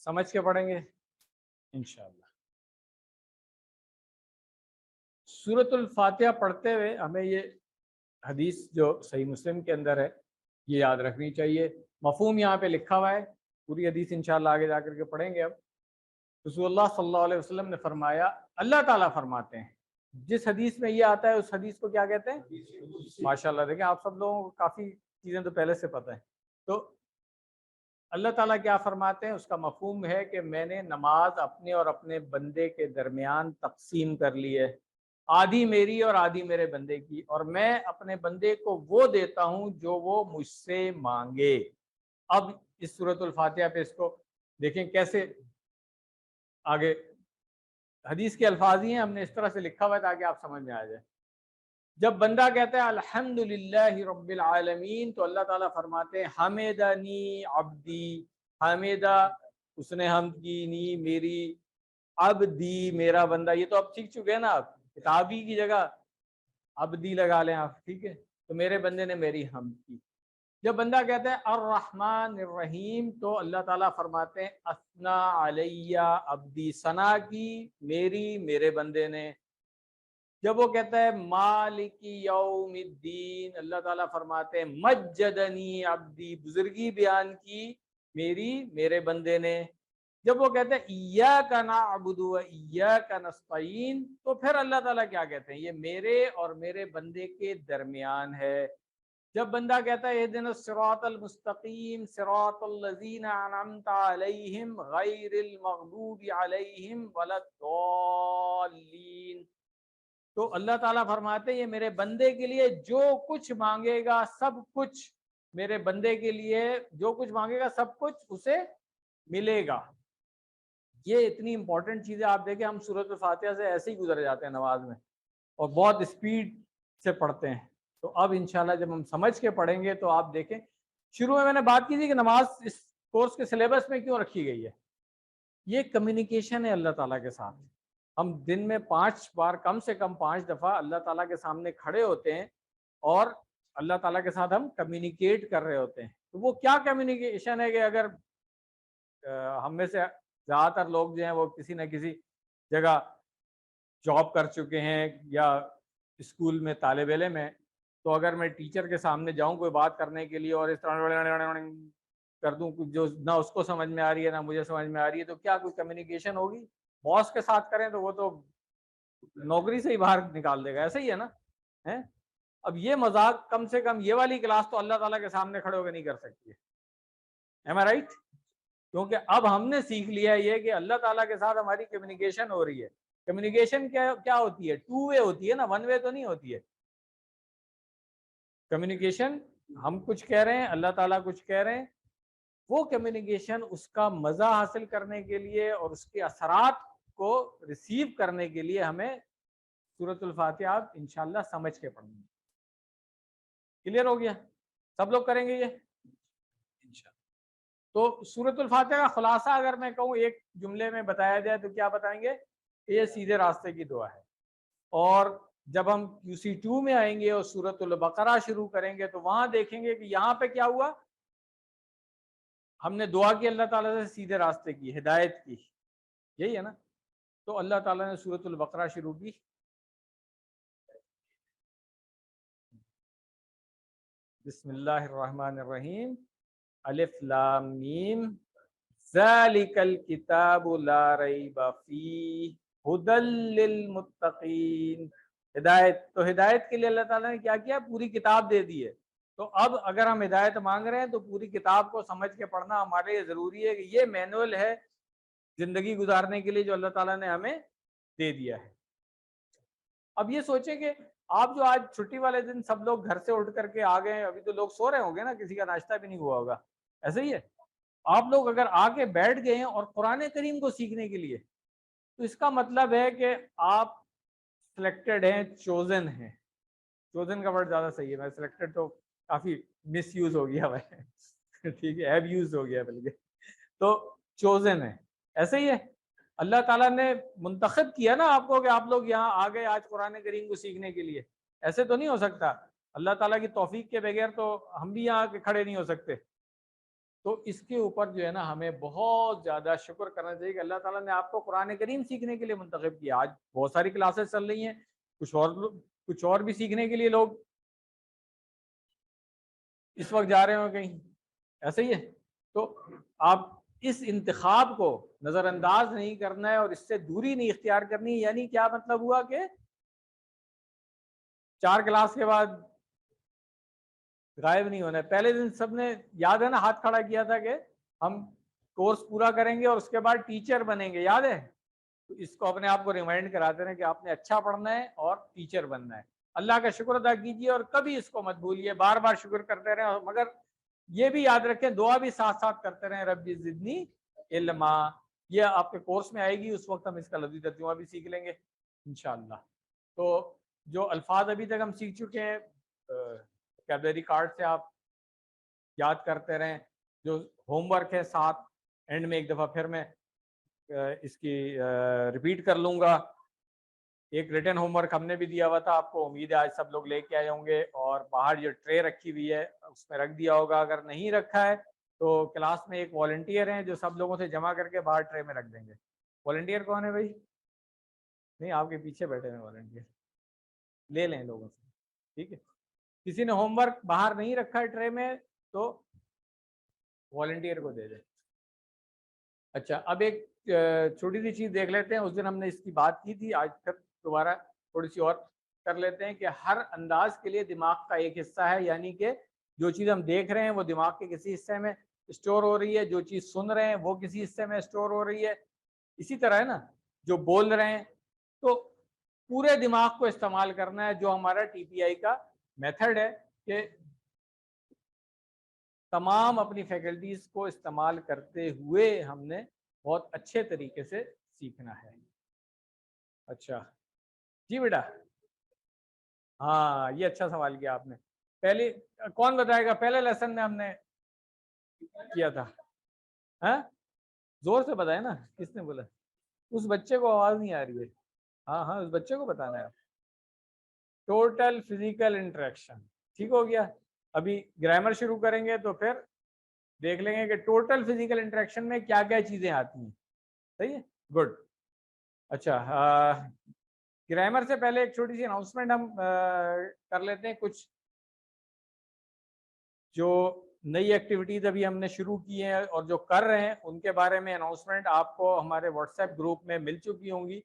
سمجھ کے پڑھیں گے انشاءاللہ. سورۃ الفاتحہ پڑھتے ہوئے ہمیں یہ حدیث جو صحیح مسلم کے اندر ہے یہ یاد رکھنی چاہیے. مفہوم یہاں پہ لکھا ہوا ہے, پوری حدیث انشاءاللہ آگے جا کر کے پڑھیں گے. اب رسول اللہ صلی اللہ علیہ وسلم نے فرمایا، اللہ تعالیٰ فرماتے ہیں، جس حدیث میں یہ آتا ہے اس حدیث کو کیا کہتے ہیں؟ ماشاءاللہ، دیکھیں آپ سب لوگوں کو کافی چیزیں تو پہلے سے پتہ ہیں۔ تو اللہ تعالیٰ کیا فرماتے ہیں؟ اس کا مفہوم ہے کہ میں نے نماز اپنے اور اپنے بندے کے درمیان تقسیم کر لی ہے، آدھی میری اور آدھی میرے بندے کی، اور میں اپنے بندے کو وہ دیتا ہوں جو وہ مجھ سے مانگے۔ اب اس سورۃ الفاتحہ پہ اس کو دیکھیں کیسے آگے حدیث کے الفاظ ہی ہیں، ہم نے اس طرح سے لکھا ہوا ہے تاکہ آپ سمجھ میں آ جائے۔ جب بندہ کہتا ہے الحمدللہ رب العالمین، تو اللہ تعالیٰ فرماتے ہیں حمدنی عبدی، حمدہ اس نے حمد کی، نی میری، عبدی میرا بندہ۔ یہ تو اب سیکھ چکے ہیں نا، آپ کتابی کی جگہ عبدی لگا لیں آپ، ٹھیک ہے؟ تو میرے بندے نے میری حمد کی۔ جب بندہ کہتا ہے الرحمن الرحیم، تو اللہ تعالیٰ فرماتے ہیں اثنا علیہ عبدی، ثنا کی میری میرے بندے نے۔ جب وہ کہتا ہے مالک یوم الدین، اللہ تعالیٰ فرماتے ہیں مجدنی عبدی، بزرگی بیان کی میری میرے بندے نے۔ جب وہ کہتے ہیں ایاک نعبد و ایاک نستعین، تو پھر اللہ تعالیٰ کیا کہتے ہیں؟ یہ میرے اور میرے بندے کے درمیان ہے۔ جب بندہ کہتا ہے اہدنا الصراط المستقیم صراط الذین انعمت علیہم غیر المغضوب علیہم ولا الضالین، تو اللہ تعالیٰ فرماتے ہیں یہ میرے بندے کے لیے جو کچھ مانگے گا سب کچھ، میرے بندے کے لیے جو کچھ مانگے گا سب کچھ اسے ملے گا۔ یہ اتنی امپورٹنٹ چیزیں آپ دیکھیں، ہم سورۃ الفاتحہ سے ایسے ہی گزر جاتے ہیں نماز میں اور بہت اسپیڈ سے پڑھتے ہیں۔ تو اب انشاءاللہ جب ہم سمجھ کے پڑھیں گے تو آپ دیکھیں، شروع میں نے بات کی تھی کہ نماز اس کورس کے سلیبس میں کیوں رکھی گئی ہے۔ یہ کمیونیکیشن ہے اللہ تعالیٰ کے ساتھ۔ ہم دن میں 5 بار، کم سے کم 5 دفعہ اللہ تعالیٰ کے سامنے کھڑے ہوتے ہیں اور اللہ تعالیٰ کے ساتھ ہم کمیونیکیٹ کر رہے ہوتے ہیں۔ تو وہ کیا کمیونیکیشن ہے کہ اگر ہم میں سے زیادہ تر لوگ جو ہیں وہ کسی نہ کسی جگہ جاب کر چکے ہیں یا اسکول میں طالب علم ہیں، تو اگر میں ٹیچر کے سامنے جاؤں کوئی بات کرنے کے لیے اور اس طرح کر دوں جو نہ اس کو سمجھ میں آ رہی ہے نہ مجھے سمجھ میں آ رہی ہے، تو کیا کوئی کمیونیکیشن ہوگی؟ باس کے ساتھ کریں تو وہ تو نوکری سے ہی باہر نکال دے گا، ایسا ہی ہے نا۔ اب یہ مذاق کم سے کم یہ والی کلاس تو اللہ تعالیٰ کے سامنے کھڑے ہو کے نہیں کر سکتی ہے، am I right؟ کیونکہ اب ہم نے سیکھ لیا یہ کہ اللہ تعالیٰ کے ساتھ ہماری کمیونیکیشن ہو رہی ہے۔ کمیونیکیشن کیا ہوتی ہے؟ 2 وے ہوتی ہے نا، 1 وے تو نہیں ہوتی ہے۔ کمیونیکیشن ہم کچھ کہہ رہے ہیں، اللہ تعالیٰ کچھ کہہ رہے ہیں، وہ کمیونیکیشن اس کا مزہ حاصل کرنے کے لیے اور اس کے اثرات کو ریسیو کرنے کے لیے ہمیں سورۃ الفاتحہ انشاءاللہ سمجھ کے پڑھیں گے۔ کلیئر ہو گیا؟ سب لوگ کریں گے یہ انشاءاللہ؟ تو سورۃ الفاتحہ کا خلاصہ اگر میں کہوں ایک جملے میں بتایا جائے تو کیا بتائیں گے؟ یہ سیدھے راستے کی دعا ہے۔ اور جب ہم QC2 میں آئیں گے اور سورۃ البقرہ شروع کریں گے تو وہاں دیکھیں گے کہ یہاں پہ کیا ہوا، ہم نے دعا کی اللہ تعالیٰ سے سیدھے راستے کی، ہدایت کی، یہی ہے نا۔ تو اللہ تعالیٰ نے سورۃ البقرہ شروع کی، بسم اللہ الرحمن الرحیم، الف لام میم ذالک الکتاب لا ریب فیہ ھدی للمتقین۔ ہدایت، تو ہدایت کے لیے اللہ تعالیٰ نے کیا کیا؟ پوری کتاب دے دی ہے۔ تو اب اگر ہم ہدایت مانگ رہے ہیں تو پوری کتاب کو سمجھ کے پڑھنا ہمارے لیے ضروری ہے کہ یہ مینول ہے زندگی گزارنے کے لیے جو اللہ تعالیٰ نے ہمیں دے دیا ہے۔ اب یہ سوچیں کہ آپ جو آج چھٹی والے دن سب لوگ گھر سے اٹھ کر کے آ گئے، ابھی تو لوگ سو رہے ہوں گے نا، کسی کا ناشتہ بھی نہیں ہوا ہوگا، ایسے ہی ہے۔ آپ لوگ اگر آ کے بیٹھ گئے ہیں اور قرآن کریم کو سیکھنے کے لیے، تو اس کا مطلب ہے کہ آپ سلیکٹڈ ہیں، چوزن ہیں۔ چوزن کا ورڈ زیادہ صحیح ہے، میں سلیکٹڈ تو کافی مس یوز ہو گیا ہے، ٹھیک ہے، ایب یوز ہو گیا بلکہ، تو چوزن ہے، ایسے ہی ہے۔ اللہ تعالیٰ نے منتخب کیا نا آپ کو کہ آپ لوگ یہاں آ گئے آج قرآن کریم کو سیکھنے کے لیے، ایسے تو نہیں ہو سکتا، اللہ تعالیٰ کی توفیق کے بغیر تو ہم بھی یہاں کھڑے نہیں ہو سکتے۔ تو اس کے اوپر جو ہے نا ہمیں بہت زیادہ شکر کرنا چاہیے کہ اللہ تعالیٰ نے آپ کو قرآن کریم سیکھنے کے لیے منتخب کیا۔ آج بہت ساری کلاسز چل رہی ہیں، کچھ اور بھی سیکھنے کے لیے لوگ اس وقت جا رہے ہوں کہیں، ایسے ہی ہے۔ تو آپ اس انتخاب کو نظر انداز نہیں کرنا ہے اور اس سے دوری نہیں اختیار کرنی. یعنی کیا مطلب ہوا کہ 4 کلاس کے بعد غائب نہیں ہونا ہے. پہلے دن سب نے یاد ہے نا ہاتھ کھڑا کیا تھا کہ ہم کورس پورا کریں گے اور اس کے بعد ٹیچر بنیں گے, یاد ہے؟ تو اس کو اپنے آپ کو ریمائنڈ کراتے رہیں کہ آپ نے اچھا پڑھنا ہے اور ٹیچر بننا ہے. اللہ کا شکر ادا کیجیے اور کبھی اس کو مت بھولیے, بار بار شکر کرتے رہیں. مگر یہ بھی یاد رکھیں, دعا بھی ساتھ ساتھ کرتے رہیں, رب زدنی علما. یہ آپ کے کورس میں آئے گی, اس وقت ہم اس کا لفظی ترجمہ بھی سیکھ لیں گے انشاءاللہ. تو جو الفاظ ابھی تک ہم سیکھ چکے ہیں ووکیبلری کارڈ سے آپ یاد کرتے رہیں. جو ہوم ورک ہے ساتھ اینڈ میں ایک دفعہ پھر میں اس کی ریپیٹ کر لوں گا. ایک ریٹن ہوم ورک ہم نے بھی دیا ہوا تھا آپ کو, امید ہے آج سب لوگ لے کے آئے ہوں گے. اور باہر جو ٹرے رکھی ہوئی ہے اس میں رکھ دیا ہوگا. اگر نہیں رکھا ہے تو کلاس میں ایک والنٹیئر ہیں جو سب لوگوں سے جمع کر کے باہر ٹرے میں رکھ دیں گے. والنٹیئر کون ہے بھائی؟ نہیں, آپ کے پیچھے بیٹھے ہیں والنٹیئر, لے لیں لوگوں سے, ٹھیک ہے. کسی نے ہوم ورک باہر نہیں رکھا ہے ٹرے میں تو والنٹیئر کو دے دیں. اچھا, اب ایک چھوٹی سی چیز دیکھ لیتے ہیں. اس دن ہم نے اس کی بات کی تھی, آج پھر دوبارہ تھوڑی سی اور کر لیتے ہیں کہ ہر انداز کے لیے دماغ کا ایک حصہ ہے. یعنی کہ جو چیز ہم دیکھ رہے ہیں وہ دماغ کے کسی حصے میں اسٹور ہو رہی ہے, جو چیز سن رہے ہیں وہ کسی حصے میں اسٹور ہو رہی ہے. اسی طرح ہے نا, جو بول رہے ہیں تو پورے دماغ کو استعمال کرنا ہے. جو ہمارا ٹی پی آئی کا میتھڈ ہے کہ تمام اپنی فیکلٹیز کو استعمال کرتے ہوئے ہم نے بہت اچھے طریقے سے سیکھنا ہے. اچھا جی بیٹا, ہاں یہ اچھا سوال کیا آپ نے. پہلے کون بتائے گا پہلے لیسن میں ہم نے کیا تھا؟ ہاں زور سے بتائے نا, کس نے بولا؟ اس بچے کو آواز نہیں آ رہی ہے. ہاں ہاں, اس بچے کو بتانا ہے. ٹوٹل فزیکل انٹریکشن, ٹھیک ہو گیا. ابھی گرامر شروع کریں گے تو پھر دیکھ لیں گے کہ ٹوٹل فزیکل انٹریکشن میں کیا کیا چیزیں آتی ہیں. صحیح ہے, گڈ. اچھا, گرامر سے پہلے ایک چھوٹی سی اناؤنسمنٹ ہم کر لیتے ہیں. کچھ جو نئی ایکٹیویٹیز ابھی ہم نے شروع کی ہیں اور جو کر رہے ہیں ان کے بارے میں اناؤنسمنٹ آپ کو ہمارے واٹس ایپ گروپ میں مل چکی ہوں گی,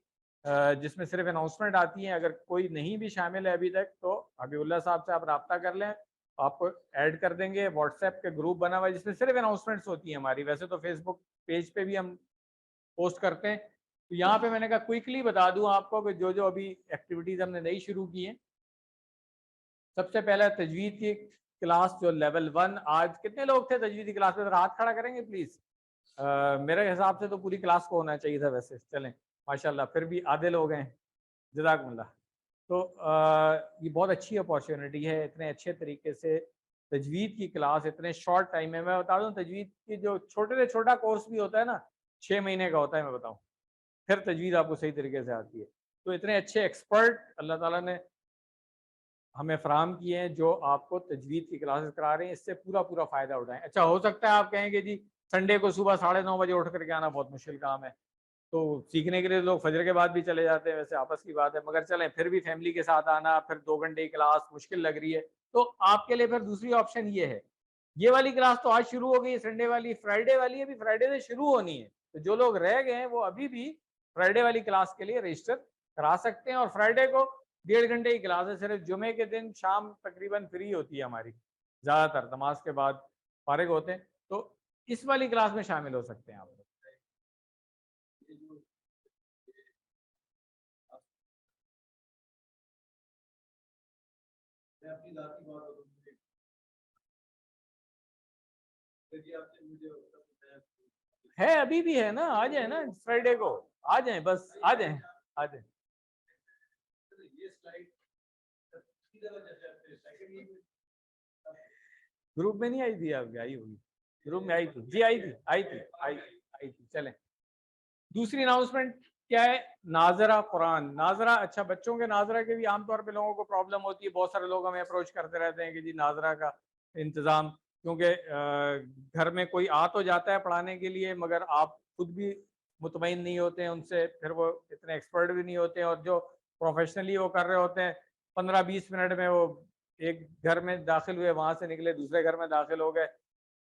جس میں صرف اناؤنسمنٹ آتی ہیں. اگر کوئی نہیں بھی شامل ہے ابھی تک تو حبیب اللہ صاحب سے آپ رابطہ کر لیں, آپ کو ایڈ کر دیں گے. واٹس ایپ کے گروپ بنا ہوا ہے جس میں صرف اناؤنسمنٹس ہوتی ہیں ہماری. ویسے تو فیس بک پیج پہ بھی ہم پوسٹ کرتے ہیں. تو یہاں پہ میں نے کہا کوئکلی بتا دوں آپ کو کہ جو ابھی ایکٹیویٹیز ہم نے نئی شروع کی ہیں. سب سے پہلا تجوید کی کلاس جو لیول 1. آج کتنے لوگ تھے تجوید کی کلاس میں؟ ہاتھ کھڑا کریں گے پلیز. میرے حساب سے تو پوری کلاس کو ہونا چاہیے تھا ویسے. چلیں ماشاءاللہ, پھر بھی آدھے لوگ ہیں, جزاکم اللہ. تو یہ بہت اچھی اپارچونیٹی ہے. اتنے اچھے طریقے سے تجوید کی کلاس اتنے شارٹ ٹائم میں بتا دوں. تجوید کی جو چھوٹے سے چھوٹا کورس بھی ہوتا ہے نا, 6 مہینے کا ہوتا ہے, میں بتاؤں پھر تجوید آپ کو صحیح طریقے سے آتی ہے. تو اتنے اچھے ایکسپرٹ اللہ تعالیٰ نے ہمیں فراہم کیے ہیں جو آپ کو تجوید کی کلاسز کرا رہے ہیں. اس سے پورا فائدہ اٹھائیں. اچھا, ہو سکتا ہے آپ کہیں گے جی سنڈے کو صبح 9:30 بجے اٹھ کر کے آنا بہت مشکل کام ہے, تو سیکھنے کے لیے لوگ فجر کے بعد بھی چلے جاتے ہیں, ویسے آپس کی بات ہے. مگر چلیں پھر بھی فیملی کے ساتھ آنا, پھر 2 گھنٹے کی کلاس مشکل لگ رہی ہے, تو آپ کے لیے پھر دوسری آپشن یہ ہے. یہ والی کلاس تو آج شروع ہو گئی ہے, سنڈے والی. فرائیڈے والی ابھی فرائیڈے سے شروع ہونی ہے. تو جو لوگ رہ گئے ہیں وہ ابھی بھی فرائیڈے والی کلاس کے لیے رجسٹر کرا سکتے ہیں. اور فرائیڈے کو 1.5 گھنٹے کی کلاس ہے, صرف جمعے کے دن شام تقریباً فری ہوتی ہے ہماری, زیادہ تر نماز کے بعد فارغ ہوتے ہیں. تو اس والی کلاس میں شامل ہو سکتے ہیں آپ. ہے ابھی بھی ہے نا, آ جائیں نا فرائیڈے کو, آ جائیں, بس آ جائیں, آ جائیں. گروپ میں نہیں آئی تھی آپ کی؟ آئی ہوگی گروپ میں, آئی تھی جی, آئی تھی. چلیں دوسری اناؤنسمنٹ کیا ہے؟ ناظرہ قرآن. ناظرہ, اچھا بچوں کے ناظرہ کے بھی عام طور پہ لوگوں کو پرابلم ہوتی ہے. بہت سارے لوگ ہمیں اپروچ کرتے رہتے ہیں کہ جی ناظرہ کا انتظام, کیونکہ گھر میں کوئی آ تو جاتا ہے پڑھانے کے لیے مگر آپ خود بھی مطمئن نہیں ہوتے ہیں ان سے, پھر وہ اتنے ایکسپرٹ بھی نہیں ہوتے ہیں, اور جو پروفیشنلی وہ کر رہے ہوتے ہیں 15-20 منٹ میں وہ ایک گھر میں داخل ہوئے, وہاں سے نکلے دوسرے گھر میں داخل ہو گئے,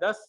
10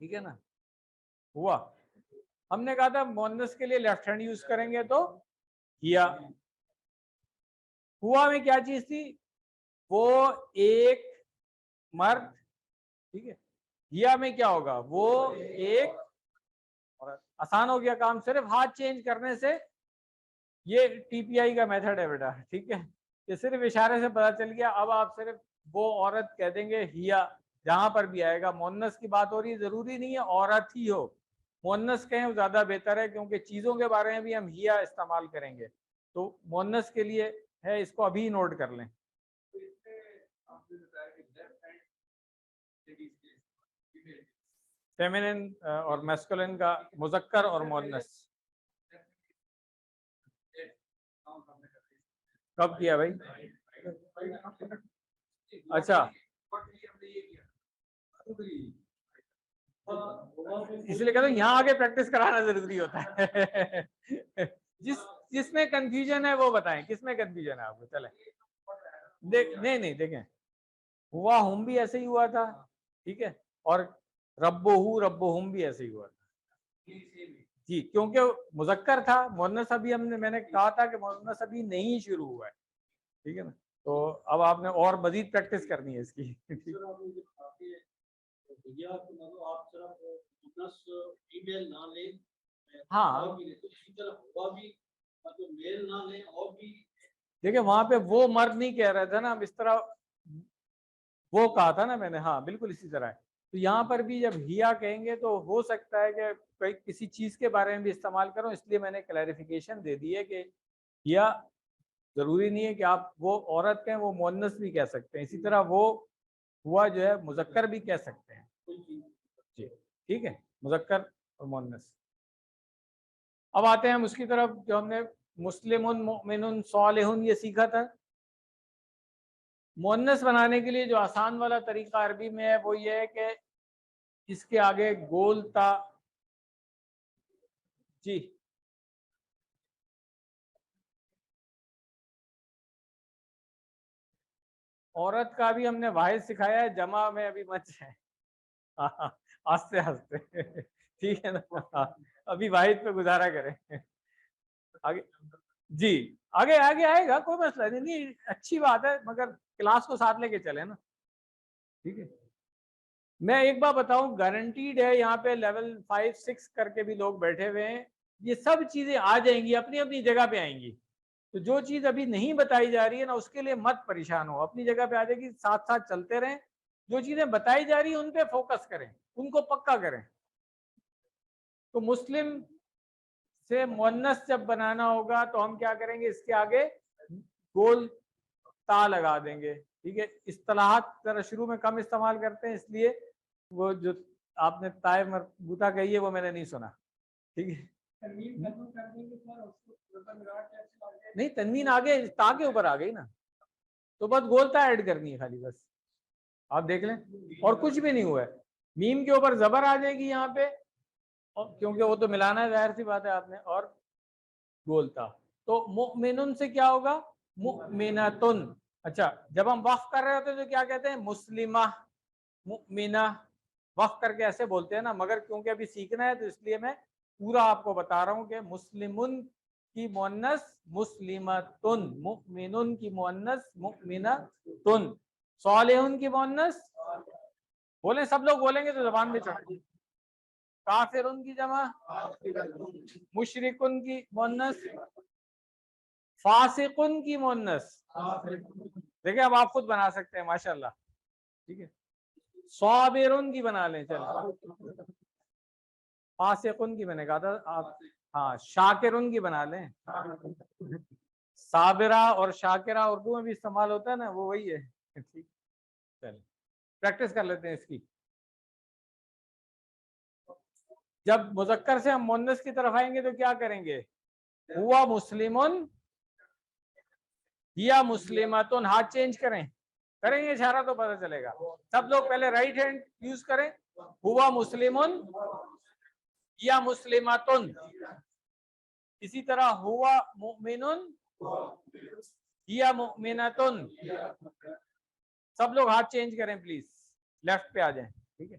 ٹھیک ہے نا. ہوا, ہم نے کہا تھا مؤنث کے لیے لیفٹ ہینڈ یوز کریں گے تو ہیا. ہوا میں کیا چیز تھی؟ وہ ایک مرد. ٹھیک ہے. ہیا میں کیا ہوگا؟ وہ ایک. آسان ہو گیا کام, صرف ہاتھ چینج کرنے سے. یہ ٹی پی آئی کا میتھڈ ہے بیٹا. ٹھیک ہے, یہ صرف اشارے سے پتا چل گیا. اب آپ صرف وہ عورت کہہ دیں گے ہیا, جہاں پر بھی آئے گا. مؤنث کی بات ہو رہی ہے, ضروری نہیں ہے عورت ہی ہو, مؤنث کہیں وہ زیادہ بہتر ہے, کیونکہ چیزوں کے بارے میں بھی ہم ہیا استعمال کریں گے. تو مؤنث کے لیے ہے, اس کو ابھی نوٹ کر لیں. فیمینن اور میسکولن کا مذکر اور مؤنث کب کیا بھائی؟ اچھا, اس لیے کہتا ہوں یہاں آگے پریکٹس کرانا ضروری ہوتا ہے. جس میں کنفیوژن ہے وہ بتائیں, کس میں کنفیوژن ہے آپ کو؟ چلیں نہیں دیکھیں, ہوا ہم بھی ایسے ہی ہوا تھا. ٹھیک ہے, اور ربہم بھی ایسے ہی ہوا تھا. جی, کیونکہ مذکر تھا. مؤنث ابھی میں نے کہا تھا کہ مؤنث ابھی نہیں شروع ہوا ہے. ٹھیک ہے نا, تو اب آپ نے اور مزید پریکٹس کرنی ہے اس کی. ہاں دیکھیں, وہاں پہ وہ مرد نہیں کہہ رہا تھا نا, اب اس طرح وہ کہا تھا نا میں نے. ہاں بالکل اسی طرح ہے. تو یہاں پر بھی جب ہیا کہیں گے تو ہو سکتا ہے کہ کسی چیز کے بارے میں بھی استعمال کرو, اس لیے میں نے کلیریفیکیشن دے دی ہے کہ ہیا ضروری نہیں ہے کہ آپ وہ عورت کہیں, وہ مؤنث بھی کہہ سکتے ہیں. اسی طرح وہ ہوا جو ہے مذکر بھی کہہ سکتے ہیں. جی ٹھیک ہے, مذکر اور مؤنث. اب آتے ہیں ہم اس کی طرف جو ہم نے مسلم مؤمن صالح یہ سیکھا تھا. مؤنث بنانے کے لیے جو آسان والا طریقہ عربی میں ہے وہ یہ ہے کہ اس کے آگے گول تا. جی عورت کا بھی ہم نے واحد سکھایا ہے, جمع میں ابھی مت جائیں. آستے آستے ٹھیک ہے نا, ابھی واحد پہ گزارا کریں. آگے جی آگے آئے گا, کوئی مسئلہ نہیں. اچھی بات ہے, مگر کلاس کو ساتھ لے کے چلے نا. ٹھیک ہے, میں ایک بار بتاؤں, گارنٹیڈ ہے یہاں پہ لیول 5-6 کر کے بھی لوگ بیٹھے ہوئے ہیں. یہ سب چیزیں آ جائیں گی, اپنی اپنی جگہ پہ آئیں گی. تو جو چیز ابھی نہیں بتائی جا رہی ہے نا, اس کے لیے مت پریشان ہو, اپنی جگہ پہ آ جائے گی. ساتھ ساتھ چلتے رہیں. جو چیزیں بتائی جا رہی ہیں ان پہ فوکس کریں, ان کو پکا کریں. تو مسلم سے مؤنث جب بنانا ہوگا تو ہم کیا کریں گے, اس کے آگے گول تا لگا دیں گے. ٹھیک ہے, اصطلاحات ذرا شروع میں کم استعمال کرتے ہیں, اس لیے وہ جو آپ نے تائے مربوطہ کہی ہے وہ میں نے نہیں سنا. ٹھیک ہے, نہیں تنوین آگے تا کے اوپر آ گئی نا, تو بس گولتا ایڈ کرنی ہے خالی, بس آپ دیکھ لیں. اور کچھ بھی نہیں ہوا ہے. میم کے اوپر زبر آ جائے گی یہاں پہ, کیونکہ وہ تو ملانا ہے, ظاہر سی بات ہے آپ نے. اور گولتا, تو مؤمنن سے کیا ہوگا؟ مؤمنتن. اچھا, جب ہم وقف کر رہے ہوتے ہیں تو کیا کہتے ہیں؟ مسلمہ, مؤمنہ. وقف کر کے ایسے بولتے ہیں نا, مگر کیونکہ ابھی سیکھنا ہے تو اس لیے میں پورا آپ کو بتا رہا ہوں کہ مسلمن کی مؤنث مسلمتن, مؤمنن کی مؤنث مؤمنتن, صالحن کی مؤنث بولیں, سب لوگ بولیں گے تو زبان میں چڑھے. کافرن کی جمع, مشرکن کی مؤنث, فاسقن کی مؤنث. دیکھیں اب آپ خود بنا سکتے ہیں ماشاءاللہ. ٹھیک ہے, صابرن کی بنا لیں. چلیں, فاسقن کی میں نے کہا تھا آپ. ہاں, شاکرن کی بنا لیں. صابرہ اور شاکرہ اردو میں بھی استعمال ہوتا ہے نا, وہ وہی ہے. ٹھیک, چلیں پریکٹس کر لیتے ہیں اس کی. جب مذکر سے ہم مؤنث کی طرف آئیں گے تو کیا کریں گے؟ ہوا مسلمن یا مسلمتن. ہاتھ چینج کریں گے اشارہ تو پتہ چلے گا. سب لوگ پہلے رائٹ ہینڈ یوز کریں. ہوا مسلمن یا مسلمتن. اسی طرح ہوا مؤمنن یا مؤمنتن. سب لوگ ہاتھ چینج کریں پلیز, لیفٹ پہ آ جائیں. ٹھیک ہے,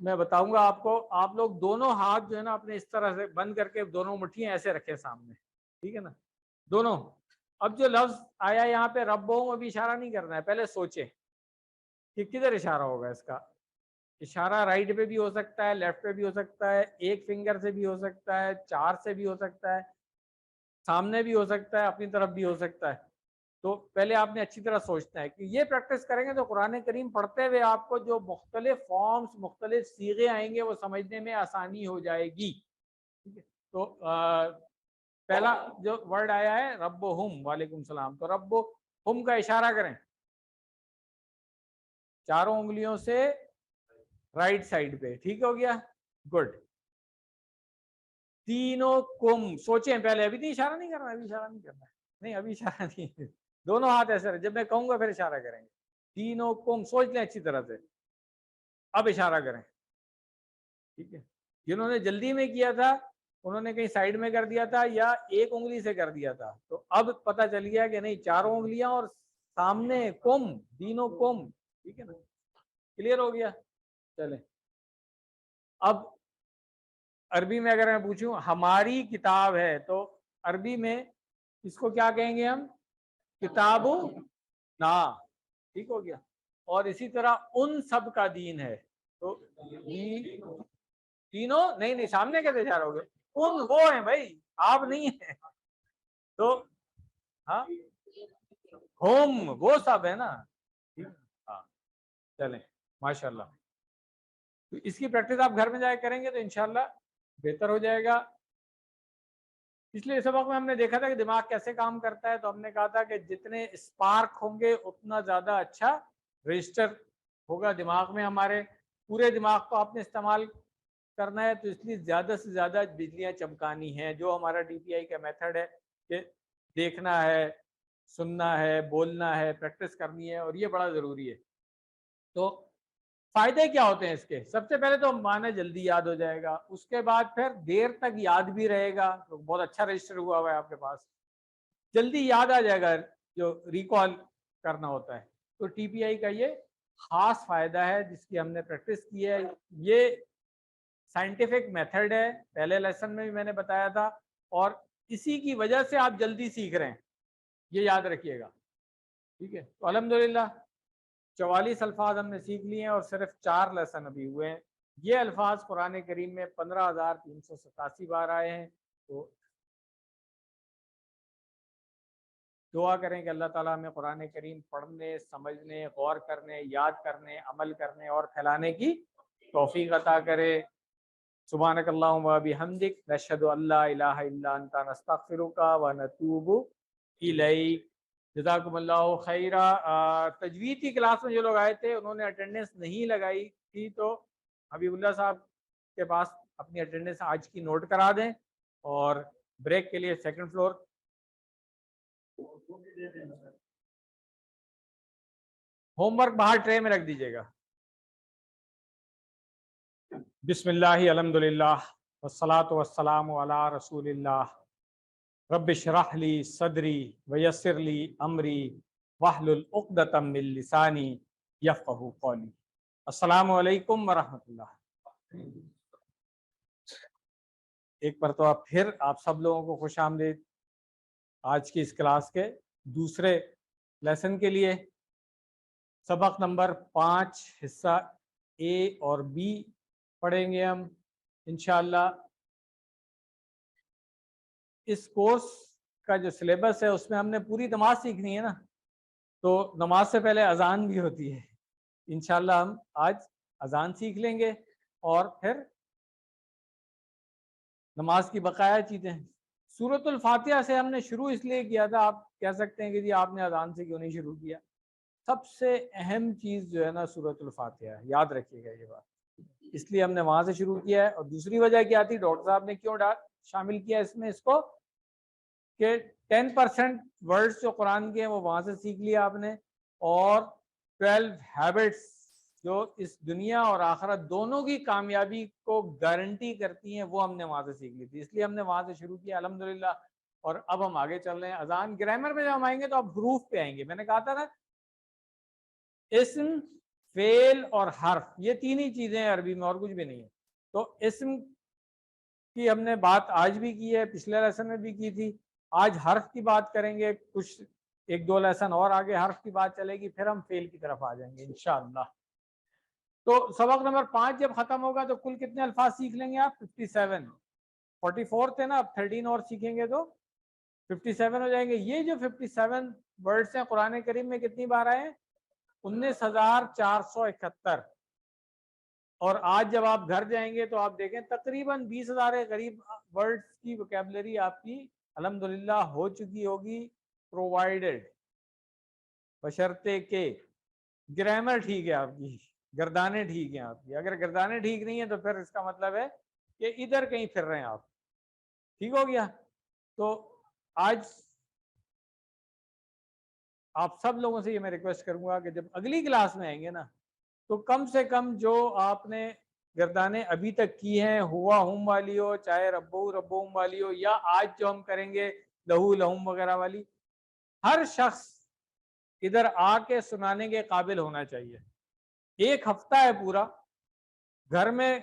میں بتاؤں گا آپ کو. آپ لوگ دونوں ہاتھ جو ہے نا اپنے اس طرح سے بند کر کے دونوں مٹھیاں ایسے رکھے سامنے, ٹھیک ہے نا, دونوں. اب جو لفظ آیا یہاں پہ ربہم, ابھی اشارہ نہیں کرنا ہے, پہلے سوچے کہ کدھر اشارہ ہوگا اس کا. اشارہ رائٹ پہ بھی ہو سکتا ہے, لیفٹ پہ بھی ہو سکتا ہے, ایک فنگر سے بھی ہو سکتا ہے, 4 سے بھی ہو سکتا ہے, سامنے بھی ہو سکتا ہے, اپنی طرف بھی ہو سکتا ہے. تو پہلے آپ نے اچھی طرح سوچنا ہے کہ یہ پریکٹس کریں گے تو قرآن کریم پڑھتے ہوئے آپ کو جو مختلف فارمز, مختلف صیغے آئیں گے وہ سمجھنے میں آسانی ہو جائے گی. ٹھیک ہے, تو پہلا جو ورڈ آیا ہے ربہم, وعلیکم السلام, تو ربہم کا اشارہ کریں چاروں انگلیوں سے رائٹ سائڈ پہ, ٹھیک ہو گیا, گڈ. تینوں کم, سوچیں پہلے, ابھی نہیں اشارہ نہیں کرنا, ابھی اشارہ نہیں کرنا, نہیں ابھی اشارہ نہیں, دونوں ہاتھ ایسے, جب میں کہوں گا پھر اشارہ کریں گے. تینوں کم, سوچ لیں اچھی طرح سے, اب اشارہ کریں. ٹھیک ہے, جنہوں نے جلدی میں کیا تھا انہوں نے کہیں سائڈ میں کر دیا تھا یا ایک انگلی سے کر دیا تھا, تو اب پتہ چل گیا کہ نہیں, چاروں انگلیاں اور سامنے کم, تینوں کم. ٹھیک ہے نا, کلیئر ہو گیا. چلیں اب عربی میں اگر میں پوچھوں ہماری کتاب ہے, تو عربی میں اس کو کیا کہیں گے ہم, کتاب نا, ٹھیک ہو گیا. اور اسی طرح ان سب کا دین ہے, تو تینوں نہیں, سامنے کیسے اشارہ ہو گئے, ان وہ ہیں بھائی, آپ نہیں ہیں. تو ہاں ہوم وہ سب ہے نا. ہاں چلیں ماشاء اللہ. تو اس کی پریکٹس آپ گھر میں جا کے کریں گے تو انشاءاللہ بہتر ہو جائے گا. پچھلے سبق میں ہم نے دیکھا تھا کہ دماغ کیسے کام کرتا ہے, تو ہم نے کہا تھا کہ جتنے اسپارک ہوں گے اتنا زیادہ اچھا رجسٹر ہوگا دماغ میں. ہمارے پورے دماغ کو آپ نے استعمال کرنا ہے, تو اس لیے زیادہ سے زیادہ بجلیاں چمکانی ہیں. جو ہمارا ڈی پی آئی کا میتھڈ ہے کہ دیکھنا ہے, سننا ہے, بولنا ہے, پریکٹس کرنی ہے, اور یہ بڑا ضروری ہے. تو فائدے کیا ہوتے ہیں اس کے؟ سب سے پہلے تو معنی جلدی یاد ہو جائے گا, اس کے بعد پھر دیر تک یاد بھی رہے گا, تو بہت اچھا رجسٹر ہوا ہوا ہے آپ کے پاس, جلدی یاد آ جائے گا جو ریکال کرنا ہوتا ہے. تو ٹی پی آئی کا یہ خاص فائدہ ہے جس کی ہم نے پریکٹس کی ہے. یہ سائنٹیفک میتھڈ ہے, پہلے لیسن میں بھی میں نے بتایا تھا, اور اسی کی وجہ سے آپ جلدی سیکھ رہے ہیں, یہ یاد رکھیے گا. ٹھیک ہے, تو الحمدللہ 44 الفاظ ہم نے سیکھ لیے ہیں, اور صرف 4 لیسن ابھی ہوئے ہیں. یہ الفاظ قرآن کریم میں 15,387 بار آئے ہیں. تو دعا کریں کہ اللہ تعالیٰ ہمیں قرآن کریم پڑھنے, سمجھنے, غور کرنے, یاد کرنے, عمل کرنے اور پھیلانے کی توفیق عطا کرے. سبحانک اللہم و بحمدک, نشہد ان لا الہ الا انت, نستغفرک و نتوب الیک. جزاکم اللہ خیرہ. تجوید کی کلاس میں جو لوگ آئے تھے انہوں نے اٹینڈنس نہیں لگائی تھی, تو حبیب اللہ صاحب کے پاس اپنی اٹینڈنس آج کی نوٹ کرا دیں, اور بریک کے لیے 2nd فلور. ہوم ورک باہر ٹرے میں رکھ دیجیے گا. بسم اللہ, الحمدللہ, والصلاة والسلام علی رسول اللہ. رب اشرح لی صدری ویسر لی امری واحلل عقدۃ من لسانی یفقہوا قولی. السلام علیکم ورحمۃ اللہ. ایک مرتبہ پھر آپ سب لوگوں کو خوش آمدید آج کی اس کلاس کے دوسرے لیسن کے لیے. سبق نمبر 5 حصہ اے اور بی پڑھیں گے ہم انشاءاللہ. اس کورس کا جو سلیبس ہے اس میں ہم نے پوری نماز سیکھنی ہے نا, تو نماز سے پہلے اذان بھی ہوتی ہے. انشاءاللہ ہم آج اذان سیکھ لیں گے, اور پھر نماز کی بقایا چیزیں. سورۃ الفاتحہ سے ہم نے شروع اس لیے کیا تھا, آپ کہہ سکتے ہیں کہ جی آپ نے اذان سے کیوں نہیں شروع کیا. سب سے اہم چیز جو ہے نا سورۃ الفاتحہ ہے, یاد رکھیے گا یہ بات, اس لیے ہم نے وہاں سے شروع کیا ہے. اور دوسری وجہ کیا تھی, ڈاکٹر صاحب نے کیوں شامل کیا اس میں اس کو, کہ 10% ورڈز جو قرآن کے ہیں وہ وہاں سے سیکھ لیا آپ نے, اور 12 ہیبٹس جو اس دنیا اور آخرت دونوں کی کامیابی کو گارنٹی کرتی ہیں وہ ہم نے وہاں سے سیکھ لی تھی, اس لیے ہم نے وہاں سے شروع کیا الحمدللہ. اور اب ہم آگے چل رہے ہیں. اذان گرامر میں جب ہم آئیں گے تو اب حروف پہ آئیں گے. میں نے کہا تھا نا اسم فعل اور حرف، یہ تین ہی چیزیں ہیں عربی میں، اور کچھ بھی نہیں ہے۔ تو اسم کی ہم نے بات آج بھی کی ہے، پچھلے لیسن میں بھی کی تھی، آج حرف کی بات کریں گے، کچھ ایک دو لیسن اور آگے حرف کی بات چلے گی، پھر ہم فعل کی طرف آ جائیں گے انشاءاللہ۔ تو سبق نمبر 5 جب ختم ہوگا تو کل کتنے الفاظ سیکھ لیں گے آپ؟ 57۔ 44 تھے نا، اب 13 اور سیکھیں گے تو 57 ہو جائیں گے۔ یہ جو 57 ورڈز ہیں قرآن کریم میں کتنی بار آئے ہیں؟ 19,471۔ اور آج جب آپ گھر جائیں گے تو آپ دیکھیں تقریباً 20,000 کے قریب ورڈز کی وکیبلری آپ کی الحمدللہ ہو چکی ہوگی پرووائڈڈ، بشرطے کہ گرامر ٹھیک ہے آپ کی، گردانیں ٹھیک ہیں آپ کی۔ اگر گردانیں ٹھیک نہیں ہیں تو پھر اس کا مطلب ہے کہ ادھر کہیں پھر رہے ہیں آپ۔ ٹھیک ہو گیا؟ تو آج آپ سب لوگوں سے یہ میں ریکویسٹ کروں گا کہ جب اگلی کلاس میں آئیں گے نا تو کم سے کم جو آپ نے گردانیں ابھی تک کی ہیں، ہوا ہم والی ہو، چاہے ربو ربوم والی ہو، یا آج جو ہم کریں گے لہو لہم وغیرہ والی، ہر شخص ادھر آ کے سنانے کے قابل ہونا چاہیے۔ ایک ہفتہ ہے پورا، گھر میں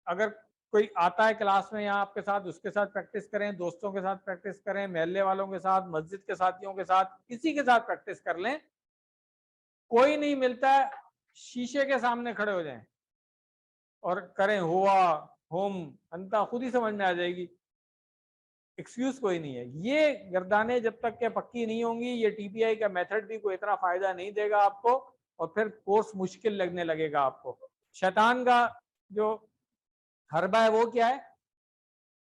اگر کوئی آتا ہے کلاس میں یہاں آپ کے ساتھ، اس کے ساتھ پریکٹس کریں، دوستوں کے ساتھ پریکٹس کریں، محلے والوں کے ساتھ، مسجد کے ساتھیوں کے ساتھ، کسی کے ساتھ پریکٹس کر لیں۔ کوئی نہیں ملتا ہے، شیشے کے سامنے کھڑے ہو جائیں اور کریں ہوا ہم انتا، خود ہی سمجھ میں آ جائے گی۔ ایکسکیوز کوئی نہیں ہے۔ یہ گردانیں جب تک کہ پکی نہیں ہوں گی، یہ ٹی پی آئی کا میتھڈ بھی کوئی اتنا فائدہ نہیں دے گا آپ کو، اور پھر کورس مشکل لگنے لگے گا آپ کو۔ شیطان کا جو حربہ ہے وہ کیا ہے؟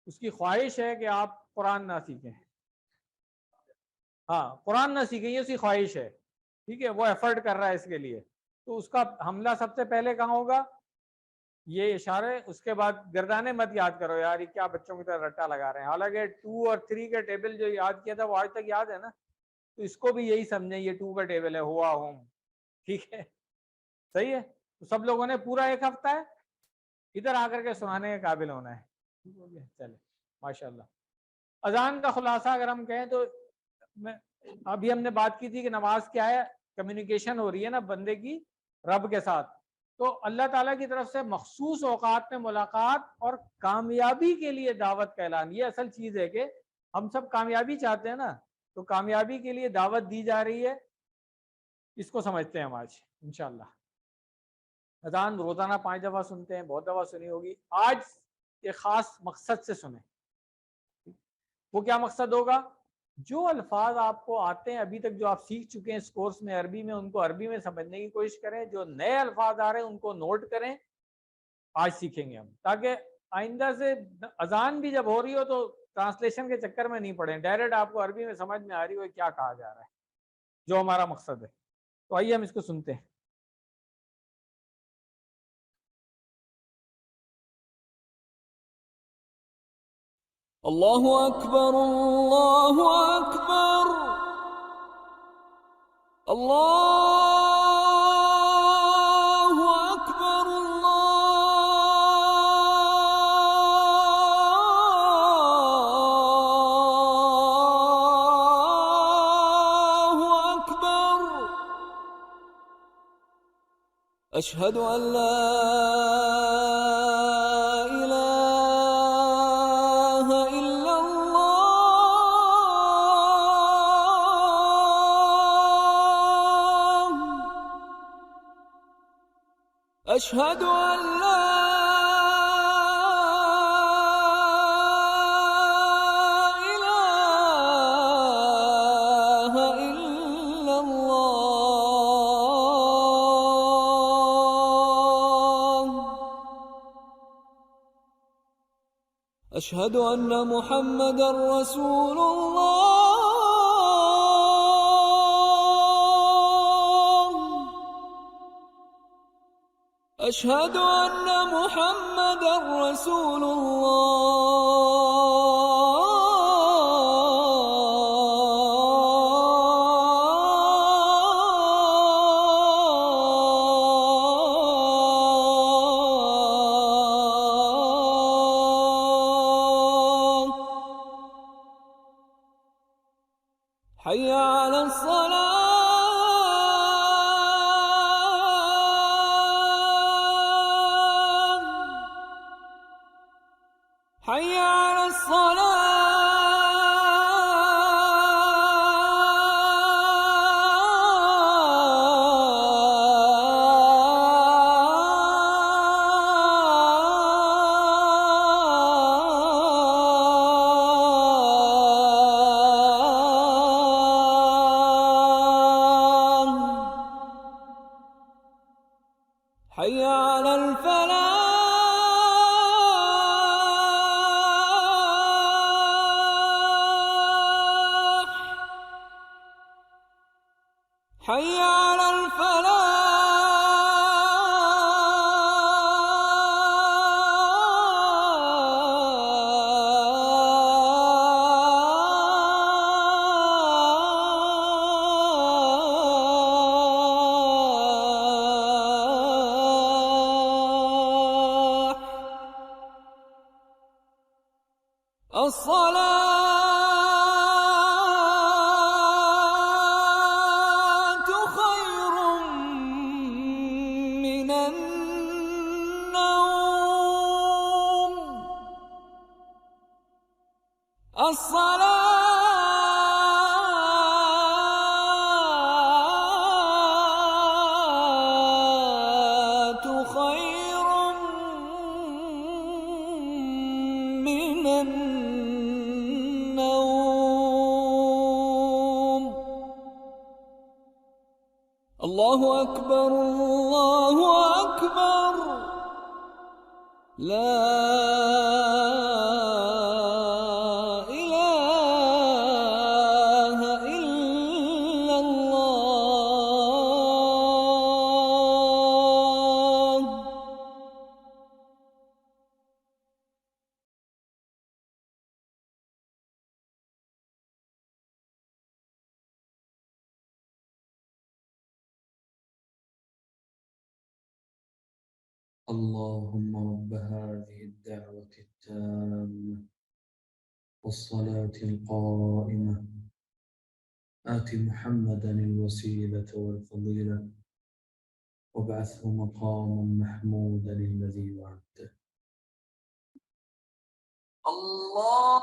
اس کی خواہش ہے کہ آپ قرآن نہ سیکھیں، ہاں قرآن نہ سیکھیں، یہ اس کی خواہش ہے، ٹھیک ہے؟ وہ ایفرٹ کر رہا ہے اس کے لیے، تو اس کا حملہ سب سے پہلے کہاں ہوگا؟ یہ اشارے۔ اس کے بعد گردانے مت یاد کرو یار، یہ کیا بچوں کی طرح رٹا لگا رہے ہیں، حالانکہ 2 اور 3 کا ٹیبل جو یاد کیا تھا وہ آج تک یاد ہے نا، تو اس کو بھی یہی سمجھیں یہ 2 کا ٹیبل ہے، ہوا ہوم، ٹھیک ہے؟ صحیح ہے؟ تو سب لوگوں نے پورا ایک ہفتہ ہے ادھر آ کر کے سنانے کے قابل ہونا ہے، ٹھیک ہو گیا؟ چلے ماشاءاللہ۔ اذان کا خلاصہ اگر ہم کہیں تو ابھی ہم نے بات کی تھی کہ نماز کیا ہے؟ کمیونیکیشن ہو رہی ہے نا بندے کی رب کے ساتھ، تو اللہ تعالیٰ کی طرف سے مخصوص اوقات میں ملاقات اور کامیابی کے لیے دعوت کا اعلان۔ یہ اصل چیز ہے کہ ہم سب کامیابی چاہتے ہیں نا، تو کامیابی کے لیے دعوت دی جا رہی ہے، اس کو سمجھتے ہیں ہم آج انشاءاللہ۔ اذان روزانہ 5 دفعہ سنتے ہیں، بہت دفعہ سنی ہوگی، آج ایک خاص مقصد سے سنیں۔ وہ کیا مقصد ہوگا؟ جو الفاظ آپ کو آتے ہیں ابھی تک، جو آپ سیکھ چکے ہیں اس کورس میں عربی میں، ان کو عربی میں سمجھنے کی کوشش کریں، جو نئے الفاظ آ رہے ہیں ان کو نوٹ کریں، آج سیکھیں گے ہم، تاکہ آئندہ سے اذان بھی جب ہو رہی ہو تو ٹرانسلیشن کے چکر میں نہیں پڑیں، ڈائریکٹ آپ کو عربی میں سمجھ میں آ رہی ہو کیا کہا جا رہا ہے، جو ہمارا مقصد ہے۔ تو آئیے ہم اس کو سنتے ہیں۔ اللہ اکبر اللہ اکبر اللہ اکبر اللہ اکبر اشہد ان لا أشهد أن لا إله إلا الله أشهد أن محمدا رسول الله أشهد أن محمدا رسول الله حي على الصلاة حي على الصلاة حي على الفلاح حي على الفلاح الصلاة خير من النوم الصلاة خير من النوم الله أكبر الله أكبر لا إله إلا الله اللهم رب هذه الدعوة التامة والصلاة القائمة آت محمدا الوسيلة والفضيلة وابعثه مقاما محمودا الذي وعدته. الله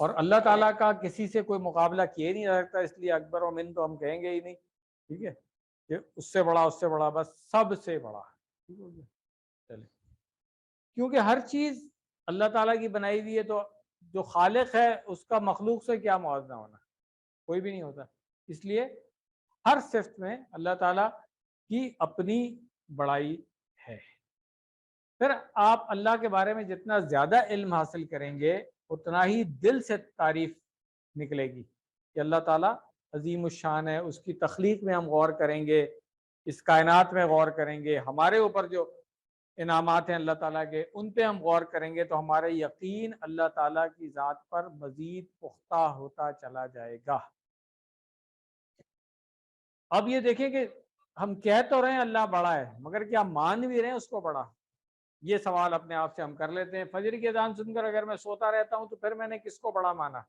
اور اللہ تعالیٰ کا کسی سے کوئی مقابلہ کیے نہیں جا سکتا، اس لیے اکبر و من تو ہم کہیں گے ہی نہیں، ٹھیک ہے، کہ اس سے بڑا، بس سب سے بڑا، ٹھیک ہو گیا، چلے، کیونکہ ہر چیز اللہ تعالیٰ کی بنائی ہوئی ہے، تو جو خالق ہے اس کا مخلوق سے کیا موازنہ ہونا، کوئی بھی نہیں ہوتا، اس لیے ہر صفت میں اللہ تعالیٰ کی اپنی بڑائی ہے۔ پھر آپ اللہ کے بارے میں جتنا زیادہ علم حاصل کریں گے اتنا ہی دل سے تعریف نکلے گی کہ اللہ تعالیٰ عظیم الشان ہے، اس کی تخلیق میں ہم غور کریں گے، اس کائنات میں غور کریں گے، ہمارے اوپر جو انعامات ہیں اللہ تعالیٰ کے ان پہ ہم غور کریں گے، تو ہمارا یقین اللہ تعالیٰ کی ذات پر مزید پختہ ہوتا چلا جائے گا۔ اب یہ دیکھیں کہ ہم کہہ تو رہے ہیں اللہ بڑا ہے، مگر کیا مان بھی رہے ہیں اس کو بڑا؟ یہ سوال اپنے آپ سے ہم کر لیتے ہیں۔ فجر کی اذان سن کر اگر میں سوتا رہتا ہوں تو پھر میں نے کس کو بڑا مانا؟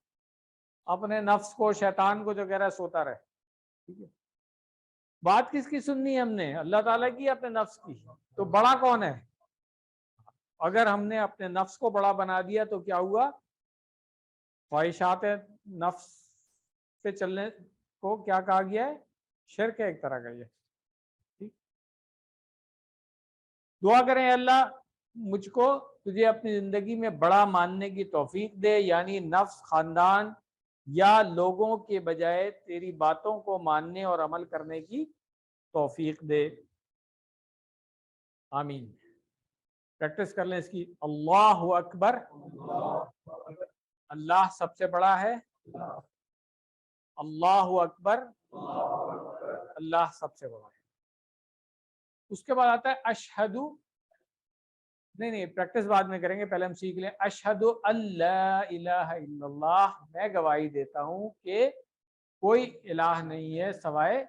اپنے نفس کو، شیطان کو جو کہہ رہا ہے سوتا رہے، ٹھیک ہے، بات کس کی سننی ہے ہم نے؟ اللہ تعالیٰ کی، اپنے نفس کی؟ تو بڑا کون ہے؟ اگر ہم نے اپنے نفس کو بڑا بنا دیا تو کیا ہوا؟ خواہشات نفس سے چلنے کو کیا کہا گیا ہے؟ شرک ہے ایک طرح کا یہ، ٹھیک۔ دعا کریں اللہ مجھ کو تجھے اپنی زندگی میں بڑا ماننے کی توفیق دے، یعنی نفس، خاندان یا لوگوں کے بجائے تیری باتوں کو ماننے اور عمل کرنے کی توفیق دے، آمین۔ پریکٹس کر لیں اس کی۔ اللہ اکبر، اللہ سب سے بڑا ہے، اللہ اکبر، اللہ سب سے بڑا ہے۔ اس کے بعد آتا ہے اشہد، نہیں پریکٹس بعد میں کریں گے، پہلے ہم سیکھ لیں۔ اشہد اللہ الہ الا اللہ، میں گواہی دیتا ہوں کہ کوئی الہ نہیں ہے سوائے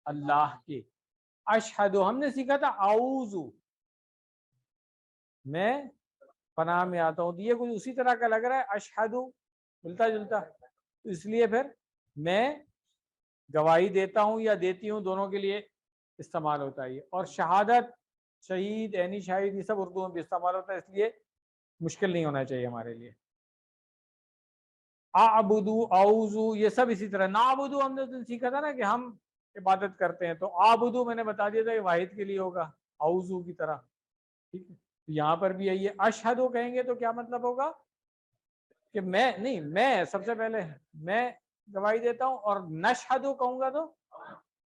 اللہ کے۔ اشہد ہم نے سیکھا تھا اعوذ، میں پناہ میں آتا ہوں، یہ کچھ اسی طرح کا لگ رہا ہے، اشہد ملتا جلتا، اس لیے پھر میں گواہی دیتا ہوں یا دیتی ہوں، دونوں کے لیے استعمال ہوتا ہے یہ۔ اور شہادت، شہید، عینی شاہد، یہ سب اردو میں بھی استعمال ہوتا ہے، اس لیے مشکل نہیں ہونا چاہیے ہمارے لیے۔ اعبدو، اعوذو، یہ سب اسی طرح۔ نعبدو ہم نے سیکھا تھا نا کہ ہم عبادت کرتے ہیں، تو اعبدو میں نے بتا دیا تھا کہ واحد کے لیے ہوگا، اعوذو کی طرح، ٹھیک ہے۔ یہاں پر بھی یہی ہے، اشہدو کہیں گے تو کیا مطلب ہوگا؟ کہ میں نہیں، میں سب سے پہلے میں گواہی دیتا ہوں، اور نشہدو کہوں گا تو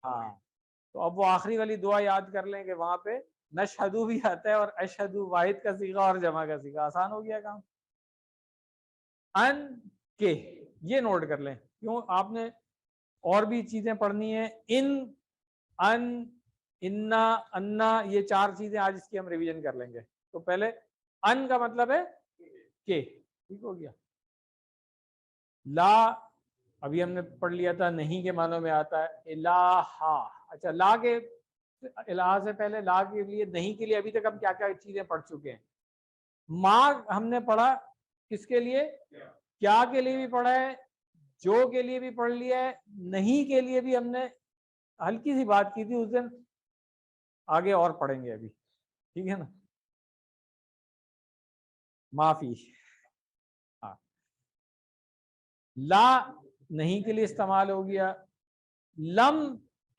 ہاں، تو اب وہ آخری والی دعا یاد کر لیں کہ وہاں پہ نشہدو بھی آتا ہے اور اشہدو، واحد کا صیغہ اور جمع کا صیغہ، آسان ہو گیا کام۔ ان کے، یہ نوٹ کر لیں، کیوں آپ نے اور بھی چیزیں پڑھنی ہیں، ان، انا، انا، یہ چار چیزیں آج اس کی ہم ریویژن کر لیں گے۔ تو پہلے ان کا مطلب ہے کہ، ٹھیک ہو گیا۔ لا ابھی ہم نے پڑھ لیا تھا، نہیں کے معنوں میں آتا ہے الہ، اچھا لا کے، الہ سے پہلے لا کے لیے، نہیں کے لیے ابھی تک ہم کیا کیا چیزیں پڑھ چکے ہیں؟ ماں ہم نے پڑھا کس کے لیے؟ کیا کے لیے بھی پڑھا ہے، جو کے لیے بھی پڑھ لیا ہے، نہیں کے لیے بھی ہم نے ہلکی سی بات کی تھی اس دن، آگے اور پڑھیں گے ابھی، ٹھیک ہے نا۔ معافی، ہاں، لا نہیں کے لیے استعمال ہو گیا۔ لم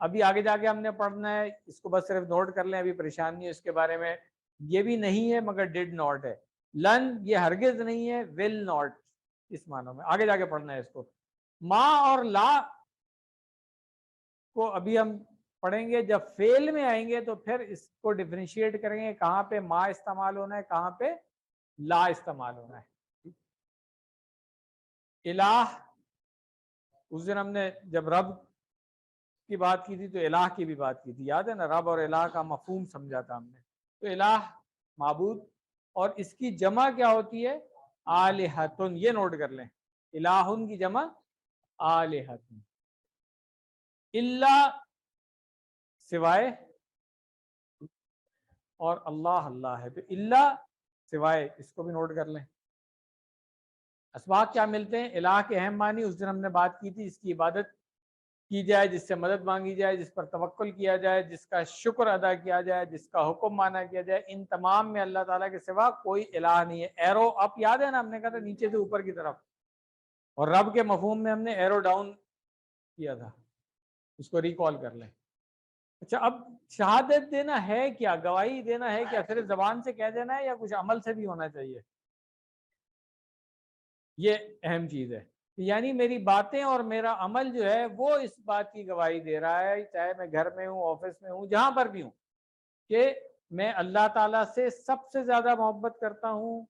ابھی آگے جا کے ہم نے پڑھنا ہے، اس کو بس صرف نوٹ کر لیں، ابھی پریشان نہیں ہے اس کے بارے میں، یہ بھی نہیں ہے مگر ڈڈ ناٹ ہے۔ لن یہ ہرگز نہیں ہے، ول ناٹ اس معنوں میں، آگے جا کے پڑھنا ہے اس کو۔ ما اور لا کو ابھی ہم پڑھیں گے، جب فعل میں آئیں گے تو پھر اس کو ڈفرینشیٹ کریں گے، کہاں پہ ما استعمال ہونا ہے، کہاں پہ لا استعمال ہونا ہے۔ الہ، اس دن ہم نے جب رب کی بات کی تھی تو الہ کی بھی بات کی تھی، یاد ہے نا، رب اور الہ کا مفہوم سمجھا تھا ہم نے۔ تو الہ معبود، اور اس کی جمع کیا ہوتی ہے؟ آلہتن، یہ نوٹ کر لیں، الہن کی جمع آلہتن۔ اللہ سوائے، اور اللہ اللہ ہے، تو اللہ سوائے، اس کو بھی نوٹ کر لیں۔ اسباق کیا ملتے ہیں؟ الہ کے اہم معنی اس دن ہم نے بات کی تھی، اس کی عبادت کی جائے، جس سے مدد مانگی جائے، جس پر توکل کیا جائے، جس کا شکر ادا کیا جائے، جس کا حکم مانا کیا جائے، ان تمام میں اللہ تعالیٰ کے سوا کوئی الہ نہیں ہے۔ ایرو اپ یاد ہے نا، ہم نے کہا تھا نیچے سے اوپر کی طرف، اور رب کے مفہوم میں ہم نے ایرو ڈاؤن کیا تھا، اس کو ریکال کر لیں. اچھا اب شہادت دینا ہے کیا، گواہی دینا ہے کیا، صرف زبان سے کہہ دینا ہے یا کچھ عمل سے بھی ہونا چاہیے؟ یہ اہم چیز ہے. یعنی میری باتیں اور میرا عمل جو ہے وہ اس بات کی گواہی دے رہا ہے، چاہے میں گھر میں ہوں، آفس میں ہوں، جہاں پر بھی ہوں، کہ میں اللہ تعالیٰ سے سب سے زیادہ محبت کرتا ہوں،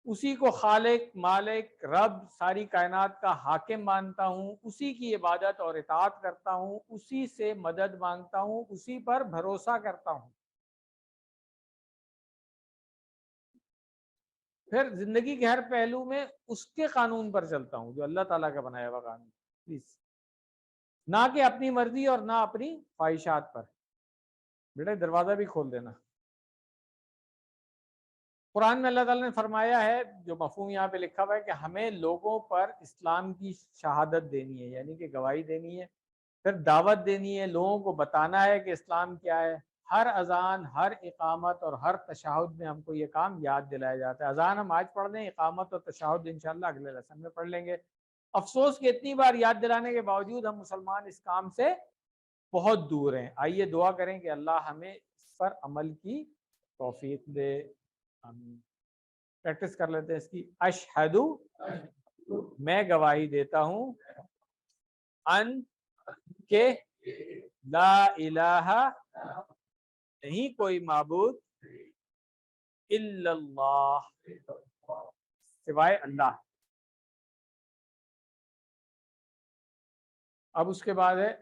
اسی کو خالق، مالک، رب، ساری کائنات کا حاکم مانتا ہوں، اسی کی عبادت اور اطاعت کرتا ہوں، اسی سے مدد مانگتا ہوں، اسی پر بھروسہ کرتا ہوں. پھر زندگی کے ہر پہلو میں اس کے قانون پر چلتا ہوں جو اللہ تعالیٰ کا بنایا ہوا قانون، پلیز، نہ کہ اپنی مرضی اور نہ اپنی خواہشات پر. بیٹا دروازہ بھی کھول دینا. قرآن میں اللہ تعالیٰ نے فرمایا ہے، جو مفہوم یہاں پہ لکھا ہوا ہے، کہ ہمیں لوگوں پر اسلام کی شہادت دینی ہے، یعنی کہ گواہی دینی ہے، پھر دعوت دینی ہے، لوگوں کو بتانا ہے کہ اسلام کیا ہے. ہر اذان، ہر اقامت اور ہر تشہد میں ہم کو یہ کام یاد دلایا جاتا ہے. اذان ہم آج پڑھ لیں، اقامت اور تشہد انشاءاللہ اگلے لیسن میں پڑھ لیں گے. افسوس کہ اتنی بار یاد دلانے کے باوجود ہم مسلمان اس کام سے بہت دور ہیں. آئیے دعا کریں کہ اللہ ہمیں اس پر عمل کی توفیق دے. پریکٹس کر لیتے ہیں اس کی. اشہدو، میں گواہی دیتا ہوں، ان کہ لا الہ، نہیں کوئی معبود، الا اللہ، سوائے اللہ. اب اس کے بعد ہے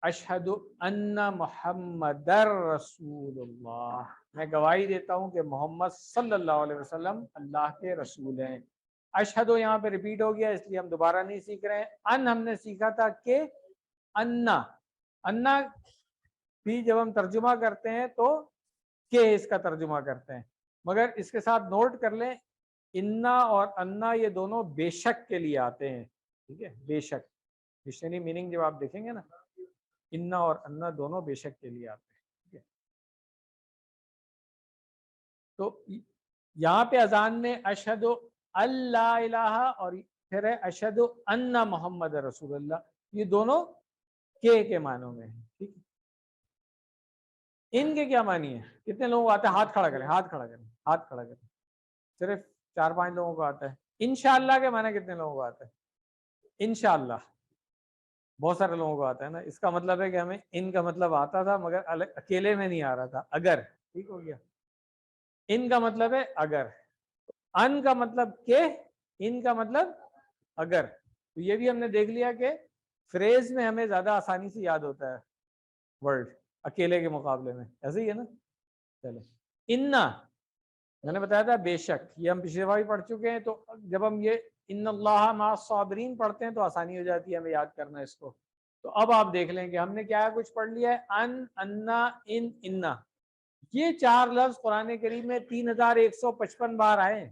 اشہد ان محمد رسول اللہ، میں گواہی دیتا ہوں کہ محمد صلی اللہ علیہ وسلم اللہ کے رسول ہیں. اشہد یہاں پہ ریپیٹ ہو گیا، اس لیے ہم دوبارہ نہیں سیکھ رہے ہیں. ان ہم نے سیکھا تھا کہ انا بھی جب ہم ترجمہ کرتے ہیں تو کہ اس کا ترجمہ کرتے ہیں، مگر اس کے ساتھ نوٹ کر لیں انا اور انا یہ دونوں بے شک کے لیے آتے ہیں. ٹھیک ہے، بے شک ڈکشنری میننگ جب آپ دیکھیں گے نا، انا اور انا دونوں بے شک کے لیے آتے ہیں. ٹھیک ہے، تو یہاں پہ اذان میں اشہد اللہ الہ اور پھر ہے اشہد ان محمد رسول اللہ، یہ دونوں کے معنوں میں ہیں. ٹھیک ہے، ان کے کیا معنی ہے؟ کتنے لوگوں کو آتا ہے؟ ہاتھ کھڑا کریں، ہاتھ کھڑا کریں، ہاتھ کھڑا کریں. صرف 4-5 لوگوں کو آتا ہے. انشاءاللہ کے معنی کتنے لوگوں کو آتا ہے؟ انشاءاللہ بہت سارے لوگوں کو آتا ہے نا. اس کا مطلب ہے کہ ہمیں ان کا مطلب آتا تھا مگر اکیلے میں نہیں آ رہا تھا. اگر، ٹھیک ہو گیا. ان کا مطلب ہے اگر، ان کا مطلب کہ، ان کا مطلب اگر. تو یہ بھی ہم نے دیکھ لیا کہ فریز میں ہمیں زیادہ آسانی سے یاد ہوتا ہے ورڈ اکیلے کے مقابلے میں. ایسے ہی ہے نا. چلے انا میں نے بتایا تھا بے شک، یہ ہم پچھلے بار بھی پڑھ چکے ہیں. تو جب ہم یہ ان اللہ مع الصابرین پڑھتے ہیں تو آسانی ہو جاتی ہے ہمیں یاد کرنا اس کو. تو اب آپ دیکھ لیں کہ ہم نے کیا کچھ پڑھ لیا ہے. ان، انا، انا، یہ 4 لفظ قرآن کریم میں 3155 بار آئے ہیں.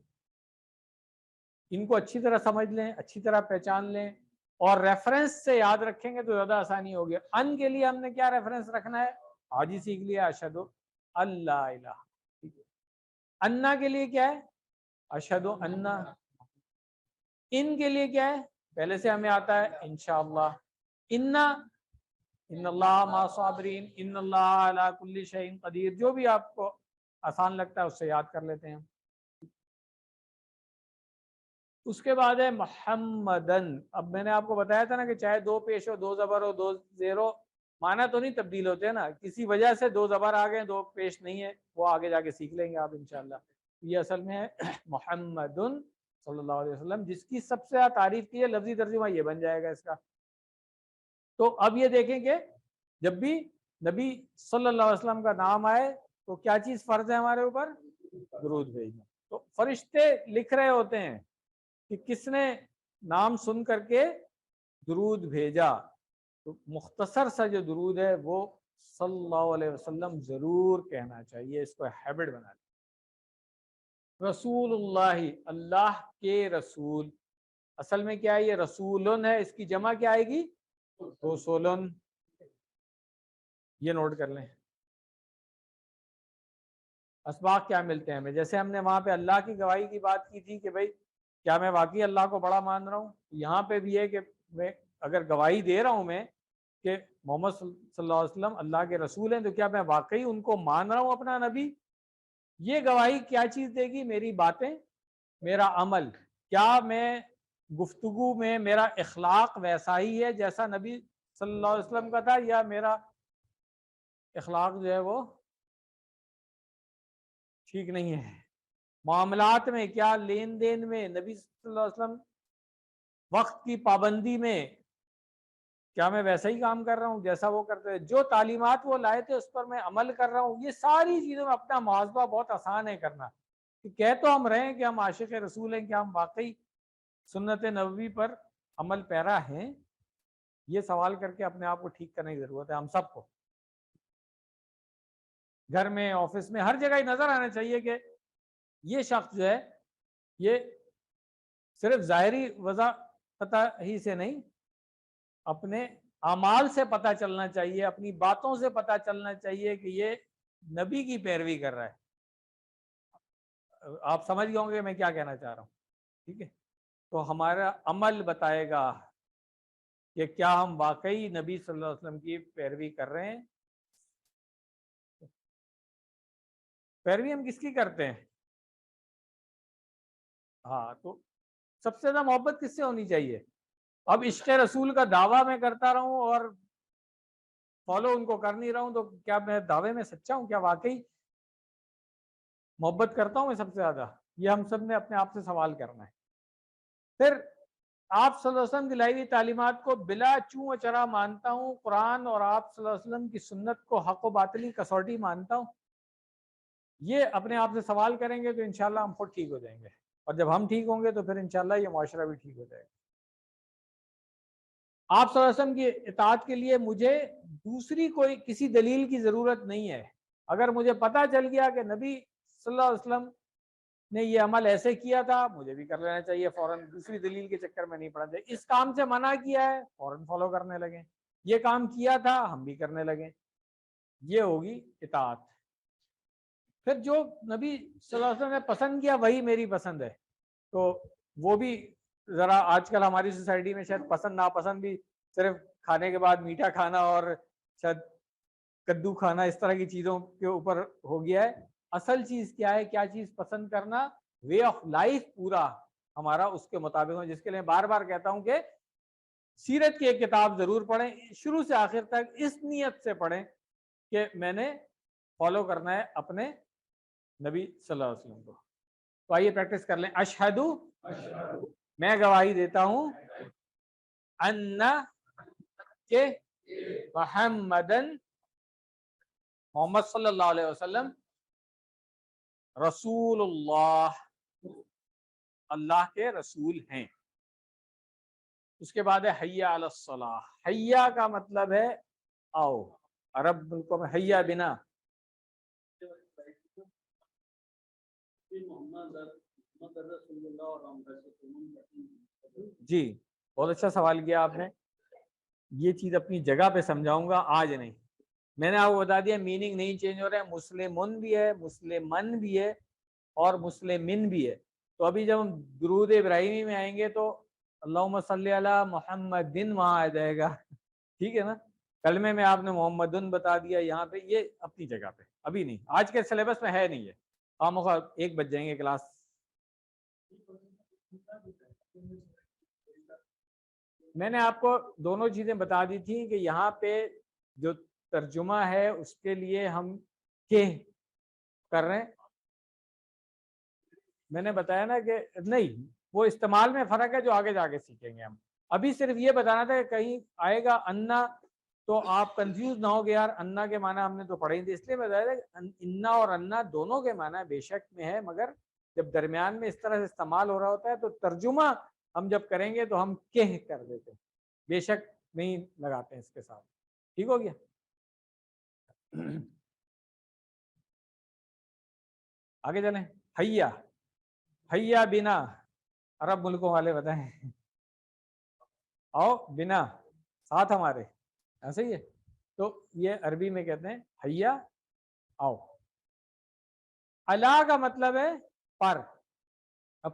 ان کو اچھی طرح سمجھ لیں، اچھی طرح پہچان لیں اور ریفرنس سے یاد رکھیں گے تو زیادہ آسانی ہوگی. ان کے لیے ہم نے کیا ریفرنس رکھنا ہے؟ آج ہی سیکھ لیا، اشہد اللہ الہ. انا کے لیے کیا ہے؟ اشہد انا. ان کے لیے کیا ہے؟ پہلے سے ہمیں آتا ہے انشاءاللہ. ان اللہ مع الصابرین، ان اللہ علی کل شیء قدیر. جو بھی آپ کو آسان لگتا ہے اس سے یاد کر لیتے ہیں. اس کے بعد ہے محمدن. اب میں نے آپ کو بتایا تھا نا کہ چاہے 2 پیش ہو، 2 زبر ہو، 2 زیر ہو، معنی تو نہیں تبدیل ہوتے نا. کسی وجہ سے 2 زبر آ گئے، 2 پیش نہیں ہے، وہ آگے جا کے سیکھ لیں گے آپ انشاءاللہ. یہ اصل میں ہے محمدن صلی اللہ علیہ وسلم، جس کی سب سے زیادہ تعریف کی ہے. لفظی ترجمہ یہ بن جائے گا اس کا. تو اب یہ دیکھیں کہ جب بھی نبی صلی اللہ علیہ وسلم کا نام آئے تو کیا چیز فرض ہے ہمارے اوپر؟ درود بھیجنا. تو فرشتے لکھ رہے ہوتے ہیں کہ کس نے نام سن کر کے درود بھیجا. تو مختصر سا جو درود ہے وہ صلی اللہ علیہ وسلم ضرور کہنا چاہیے. اس کو ہیبٹ بنا لیں. رسول اللہ، اللہ کے رسول. اصل میں کیا ہے؟ یہ رسولن ہے، اس کی جمع کیا آئے گی؟ رسولن. یہ نوٹ کر لیں. اسباق کیا ملتے ہیں ہمیں؟ جیسے ہم نے وہاں پہ اللہ کی گواہی کی بات کی تھی کہ بھائی کیا میں واقعی اللہ کو بڑا مان رہا ہوں؟ یہاں پہ بھی ہے کہ میں اگر گواہی دے رہا ہوں میں کہ محمد صلی اللہ علیہ وسلم اللہ کے رسول ہیں، تو کیا میں واقعی ان کو مان رہا ہوں اپنا نبی؟ یہ گواہی کیا چیز دے گی؟ میری باتیں، میرا عمل. کیا میں گفتگو میں میرا اخلاق ویسا ہی ہے جیسا نبی صلی اللہ علیہ وسلم کا تھا، یا میرا اخلاق جو ہے وہ ٹھیک نہیں ہے؟ معاملات میں، کیا لین دین میں نبی صلی اللہ علیہ وسلم وقت کی پابندی میں کیا میں ویسا ہی کام کر رہا ہوں جیسا وہ کرتے ہیں؟ جو تعلیمات وہ لائے تھے اس پر میں عمل کر رہا ہوں؟ یہ ساری چیزوں میں اپنا محاسبہ بہت آسان ہے کرنا. کہ کہہ تو ہم رہے ہیں کہ ہم عاشق رسول ہیں، کیا ہم واقعی سنت نبوی پر عمل پیرا ہیں؟ یہ سوال کر کے اپنے آپ کو ٹھیک کرنے کی ضرورت ہے ہم سب کو. گھر میں، آفس میں، ہر جگہ نظر آنا چاہیے کہ یہ شخص جو ہے یہ صرف ظاہری وضع پتہ ہی سے نہیں، اپنے اعمال سے پتہ چلنا چاہیے، اپنی باتوں سے پتہ چلنا چاہیے کہ یہ نبی کی پیروی کر رہا ہے. آپ سمجھ گئے ہوں گے میں کیا کہنا چاہ رہا ہوں، ٹھیک ہے؟ تو ہمارا عمل بتائے گا کہ کیا ہم واقعی نبی صلی اللہ علیہ وسلم کی پیروی کر رہے ہیں. پیروی ہم کس کی کرتے ہیں؟ ہاں، تو سب سے زیادہ محبت کس سے ہونی چاہیے؟ اب عشق رسول کا دعویٰ میں کرتا رہوں اور فالو ان کو کر نہیں رہا ہوں، تو کیا میں دعوے میں سچا ہوں؟ کیا واقعی محبت کرتا ہوں میں سب سے زیادہ؟ یہ ہم سب نے اپنے آپ سے سوال کرنا ہے. پھر آپ صلی اللہ علیہ وسلم کی لائی ہوئی تعلیمات کو بلا چوں و چرا مانتا ہوں، قرآن اور آپ صلی اللہ علیہ وسلم کی سنت کو حق و باطلی کسوٹی مانتا ہوں. یہ اپنے آپ سے سوال کریں گے تو انشاءاللہ ہم خود ٹھیک ہو جائیں گے، اور جب ہم ٹھیک ہوں گے تو پھر انشاءاللہ یہ معاشرہ بھی ٹھیک ہو جائے گا. آپ صلی اللہ علیہ وسلم کی اطاعت کے لیے مجھے دوسری کوئی کسی دلیل کی ضرورت نہیں ہے. اگر مجھے پتہ چل گیا کہ نبی صلی اللہ علیہ وسلم نے یہ عمل ایسے کیا تھا، مجھے بھی کر لینا چاہیے فوراً، دوسری دلیل کے چکر میں نہیں پڑنا چاہیے. اس کام سے منع کیا ہے، فوراً فالو کرنے لگیں. یہ کام کیا تھا، ہم بھی کرنے لگیں. یہ ہوگی اطاعت. پھر جو نبی صلی اللہ علیہ وسلم نے پسند کیا وہی میری پسند ہے. تو وہ بھی ذرا آج کل ہماری سوسائٹی میں شاید پسند ناپسند بھی صرف کھانے کے بعد میٹھا کھانا اور شاید کدو کھانا، اس طرح کی چیزوں کے اوپر ہو گیا ہے. اصل چیز کیا ہے؟ کیا چیز پسند کرنا؟ وے آف لائف پورا ہمارا اس کے مطابق ہو، جس کے لیے بار بار کہتا ہوں کہ سیرت کی ایک کتاب ضرور پڑھیں، شروع سے آخر تک اس نیت سے پڑھیں کہ میں نے فالو کرنا ہے اپنے نبی صلی اللہ علیہ وسلم کو. تو آئیے پریکٹس کر لیں. اشہدو، میں گواہی دیتا ہوں، ان کہ محمدن، محمد صلی اللہ علیہ وسلم، رسول اللہ، اللہ کے رسول ہیں. اس کے بعد ہے حیا علی الصلاح. حیا کا مطلب ہے آؤ. عرب ملکوں میں حیا بنا، جی بہت اچھا سوال کیا آپ نے. یہ چیز اپنی جگہ پہ سمجھاؤں گا، آج نہیں. میں نے آپ کو بتا دیا میننگ نہیں چینج ہو رہا ہے. مسلمن بھی ہے، مسلمن بھی ہے، اور مسلمن بھی ہے. تو ابھی جب ہم درود ابراہیمی میں آئیں گے تو اللہم صلی علی محمد وہاں آ جائے گا، ٹھیک ہے نا. کلمے میں آپ نے محمدن بتا دیا، یہاں پہ یہ اپنی جگہ پہ، ابھی نہیں، آج کے سلیبس میں ہے نہیں. ہے خامخواہ 1 بج جائیں گے کلاس. میں نے آپ کو دونوں چیزیں بتا دی تھی کہ یہاں پہ جو ترجمہ ہے اس کے لیے ہم کہ کر رہے ہیں. میں نے بتایا نا کہ نہیں، وہ استعمال میں فرق ہے جو آگے جا کے سیکھیں گے ہم. ابھی صرف یہ بتانا تھا کہ کہیں آئے گا انا تو آپ کنفیوز نہ ہو گے یار انا کے معنی ہم نے تو پڑھے ہی تھے. اس لیے بتایا تھا کہ انا اور انا دونوں کے معنی بے شک میں ہے، مگر جب درمیان میں اس طرح سے استعمال ہو رہا ہوتا ہے تو ترجمہ ہم جب کریں گے تو ہم کہ کر دیتے ہیں، بے شک نہیں لگاتے ہیں اس کے ساتھ. ٹھیک ہو گیا؟ آگے چلیں. حیا، حیا بنا، عرب ملکوں والے بتائیں. آؤ بنا، ساتھ ہمارے، ایسے ہی ہے. تو یہ عربی میں کہتے ہیں حیا آؤ. الا کا مطلب ہے پر. اب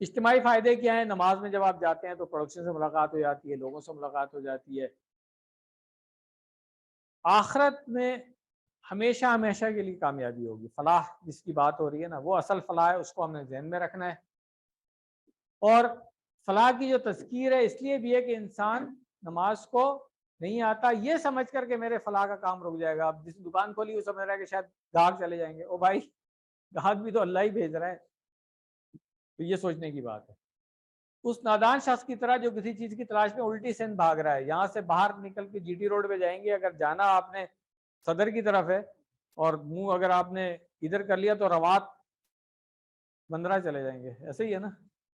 اجتماعی فائدے کیا ہیں؟ نماز میں جب آپ جاتے ہیں تو پڑوسیوں سے ملاقات ہو جاتی ہے، لوگوں سے ملاقات ہو جاتی ہے. آخرت میں ہمیشہ ہمیشہ کے لیے کامیابی ہوگی. فلاح جس کی بات ہو رہی ہے نا، وہ اصل فلاح ہے، اس کو ہم نے ذہن میں رکھنا ہے. اور فلاح کی جو تذکیر ہے اس لیے بھی ہے کہ انسان نماز کو نہیں آتا یہ سمجھ کر کہ میرے فلاح کا کام رک جائے گا. اب جس دکان کھولی وہ سمجھ رہا ہے کہ شاید گاہک چلے جائیں گے. او بھائی، گاہک بھی تو اللہ ہی بھیج رہا ہے. تو یہ سوچنے کی بات ہے. اس نادان شخص کی طرح جو کسی چیز کی تلاش میں الٹی سندھ بھاگ رہا ہے. یہاں سے باہر نکل کے جی ٹی روڈ پہ جائیں گے، اگر جانا آپ نے صدر کی طرف ہے اور منہ اگر آپ نے ادھر کر لیا تو روات بندرہ چلے جائیں گے. ایسے ہی ہے نا،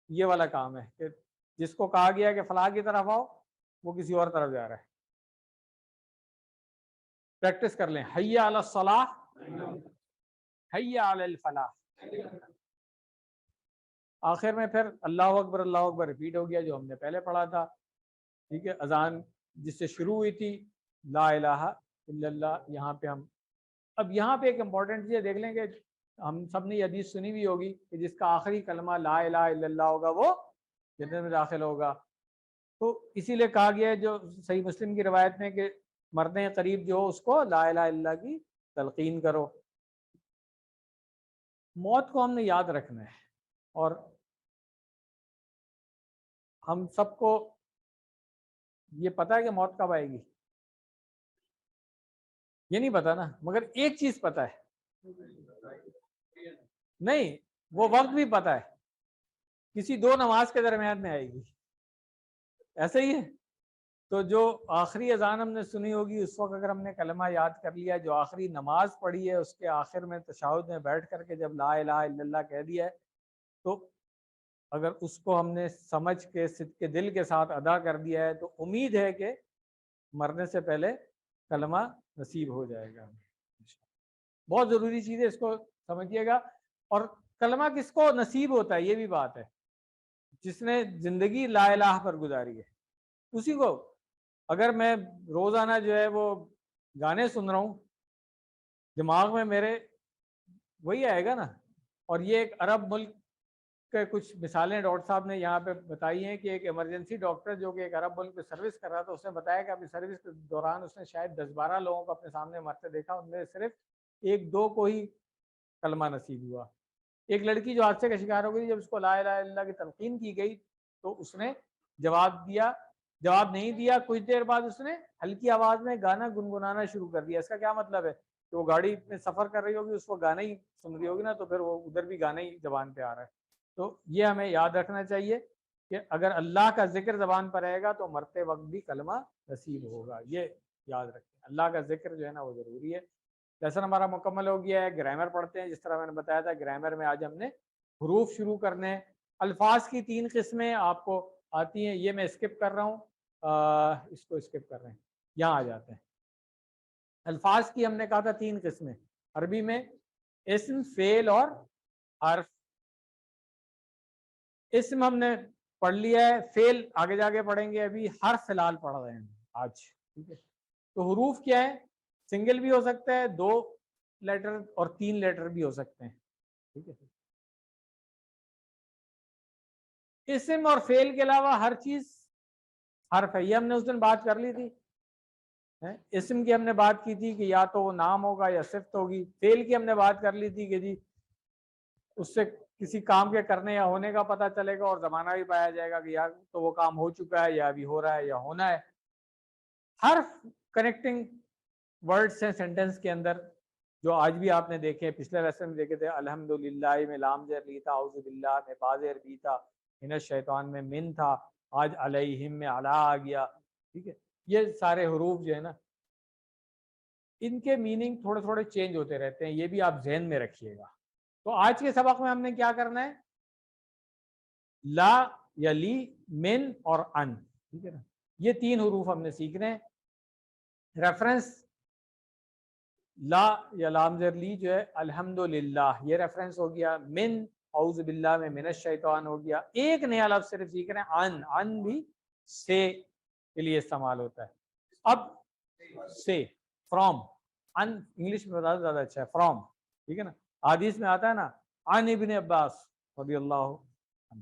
یہ والا کام ہے کہ جس کو کہا گیا کہ فلاح کی طرف آؤ وہ کسی اور طرف جا رہا ہے. پریکٹس کر لیں، حی علی الصلاح، حی علی الفلاح. آخر میں پھر اللہ اکبر ریپیٹ ہو گیا جو ہم نے پہلے پڑھا تھا. ٹھیک ہے، اذان جس سے شروع ہوئی تھی لا الہ الا اللہ. یہاں پہ ہم اب یہاں پہ ایک امپورٹنٹ چیز دیکھ لیں کہ ہم سب نے یہ حدیث سنی بھی ہوگی کہ جس کا آخری کلمہ لا الہ الا اللہ ہوگا وہ جنت میں داخل ہوگا. تو اسی لیے کہا گیا ہے جو صحیح مسلم کی روایت میں کہ مرنے قریب جو ہو اس کو لا الہ الا اللہ کی تلقین کرو. موت کو ہم نے یاد رکھنا ہے اور ہم سب کو یہ پتہ ہے کہ موت کب آئے گی. یہ نہیں پتا نا، مگر ایک چیز پتہ ہے، نہیں وہ وقت بھی پتہ ہے، کسی دو نماز کے درمیان میں آئے گی. ایسے ہی ہے. تو جو آخری اذان ہم نے سنی ہوگی اس وقت اگر ہم نے کلمہ یاد کر لیا، جو آخری نماز پڑھی ہے اس کے آخر میں تشہد میں بیٹھ کر کے جب لا الہ الا اللہ کہہ دیا ہے، تو اگر اس کو ہم نے سمجھ کے صدق کے دل کے ساتھ ادا کر دیا ہے تو امید ہے کہ مرنے سے پہلے کلمہ نصیب ہو جائے گا. بہت ضروری چیز ہے، اس کو سمجھیے گا. اور کلمہ کس کو نصیب ہوتا ہے یہ بھی بات ہے، جس نے زندگی لا الہ پر گزاری ہے اسی کو. اگر میں روزانہ جو ہے وہ گانے سن رہا ہوں دماغ میں میرے وہی آئے گا نا. اور یہ ایک عرب ملک کے کچھ مثالیں ڈاکٹر صاحب نے یہاں پہ بتائی ہیں کہ ایک ایمرجنسی ڈاکٹر جو کہ ایک عرب ملک پہ سروس کر رہا تھا، اس نے بتایا کہ اپنی سروس کے دوران اس نے شاید 10-12 لوگوں کو اپنے سامنے مرتے دیکھا، ان میں صرف 1-2 کو ہی کلمہ نصیب ہوا. ایک لڑکی جو حادثے کا شکار ہو گئی، جب اس کو لا الہ الا اللہ کی تلقین کی گئی تو اس نے جواب نہیں دیا. کچھ دیر بعد اس نے ہلکی آواز میں گانا گنگنانا شروع کر دیا. اس کا کیا مطلب ہے کہ وہ گاڑی میں سفر کر رہی ہوگی، اس کو گانا ہی سن رہی ہوگی نا، تو پھر وہ ادھر بھی گانا ہی زبان پہ آ رہا ہے. تو یہ ہمیں یاد رکھنا چاہیے کہ اگر اللہ کا ذکر زبان پر رہے گا تو مرتے وقت بھی کلمہ نصیب ہوگا. یہ یاد رکھیں، اللہ کا ذکر جو ہے نا وہ ضروری ہے. لیسن ہمارا مکمل ہو گیا ہے. گرامر پڑھتے ہیں. جس طرح میں نے بتایا تھا گرامر میں آج ہم نے حروف شروع کرنے ہیں. الفاظ کی 3 قسمیں آپ کو آتی ہیں، یہ میں اسکپ کر رہا ہوں، اس کو اسکپ کر رہے ہیں، یہاں آ جاتے ہیں. الفاظ کی ہم نے کہا تھا 3 قسمیں عربی میں، اسم، فعل اور حرف. اسم ہم نے پڑھ لیا ہے، فعل آگے جا کے پڑھیں گے، ابھی حرف فی الحال پڑھ رہے ہیں آج. ٹھیک ہے، تو حروف کیا ہے؟ سنگل بھی ہو سکتا ہے، 2 لیٹر اور 3 لیٹر بھی ہو سکتے ہیں. ٹھیک ہے، اسم اور فعل کے علاوہ ہر چیز حرف ہے. یہ ہم نے اس دن بات کر لی تھی. اسم کی ہم نے بات کی تھی کہ یا تو وہ نام ہوگا یا صفت ہوگی. فعل کی ہم نے بات کر لی تھی کہ جی اس سے کسی کام کے کرنے یا ہونے کا پتہ چلے گا اور زمانہ بھی پایا جائے گا کہ یا تو وہ کام ہو چکا ہے یا ابھی ہو رہا ہے یا ہونا ہے. حرف کنیکٹنگ ورڈز ہیں سینٹنس کے اندر، جو آج بھی آپ نے دیکھے، پچھلے لیسن میں دیکھے تھے. الحمدللہ میں لام زیر لی تھا، اعوذ باللہ میں با زیر بھی تھا، من الشیطان میں من تھا، آج علیہم میں علا آ گیا. ٹھیک ہے، یہ سارے حروف جو ہے نا ان کے میننگ تھوڑے تھوڑے چینج ہوتے رہتے ہیں، یہ بھی آپ ذہن میں رکھیے گا. تو آج کے سبق میں ہم نے کیا کرنا ہے؟ لا یا لی، من اور ان. ٹھیک ہے نا، یہ 3 حروف ہم نے سیکھنے ہیں. ریفرنس لا یا لام زیر لی جو ہے الحمدللہ، یہ ریفرنس ہو گیا. من اعوذ باللہ میں من الشیطان ہو گیا. ایک نیا لفظ صرف سیکھ رہے ہیں، ان بھی سے کے لیے استعمال ہوتا ہے. اب سے، فرام، ان انگلش میں بتا زیادہ اچھا ہے، فرام. ٹھیک ہے نا، حدیث میں آتا ہے نا عن ابن عباس رضی اللہ عنہ.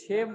6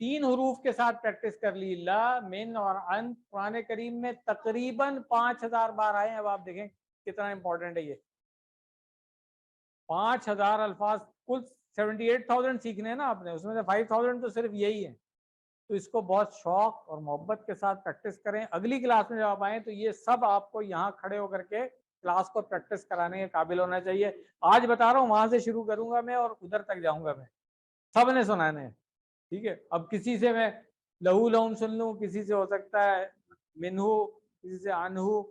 3 حروف کے ساتھ پریکٹس کر لی، لا، من اور ان، قرآن کریم میں تقریباً 5000 بار آئے ہیں. اب آپ دیکھیں کتنا امپورٹنٹ ہے یہ. 5000 الفاظ، کل 78,000 سیکھنے ہیں نا آپ نے، اس میں سے 5000 تو صرف یہی ہیں. تو اس کو بہت شوق اور محبت کے ساتھ پریکٹس کریں. اگلی کلاس میں جب آپ آئیں تو یہ سب آپ کو یہاں کھڑے ہو کر کے کلاس کو پریکٹس کرانے کے قابل ہونا چاہیے. آج بتا رہا ہوں وہاں سے شروع کروں گا میں اور ادھر تک جاؤں گا میں، سب نے سنانے ہیں. ٹھیک ہے. اب کسی سے میں لہو لہم سن لوں، کسی سے ہو سکتا ہے منہو، کسی سے انہو،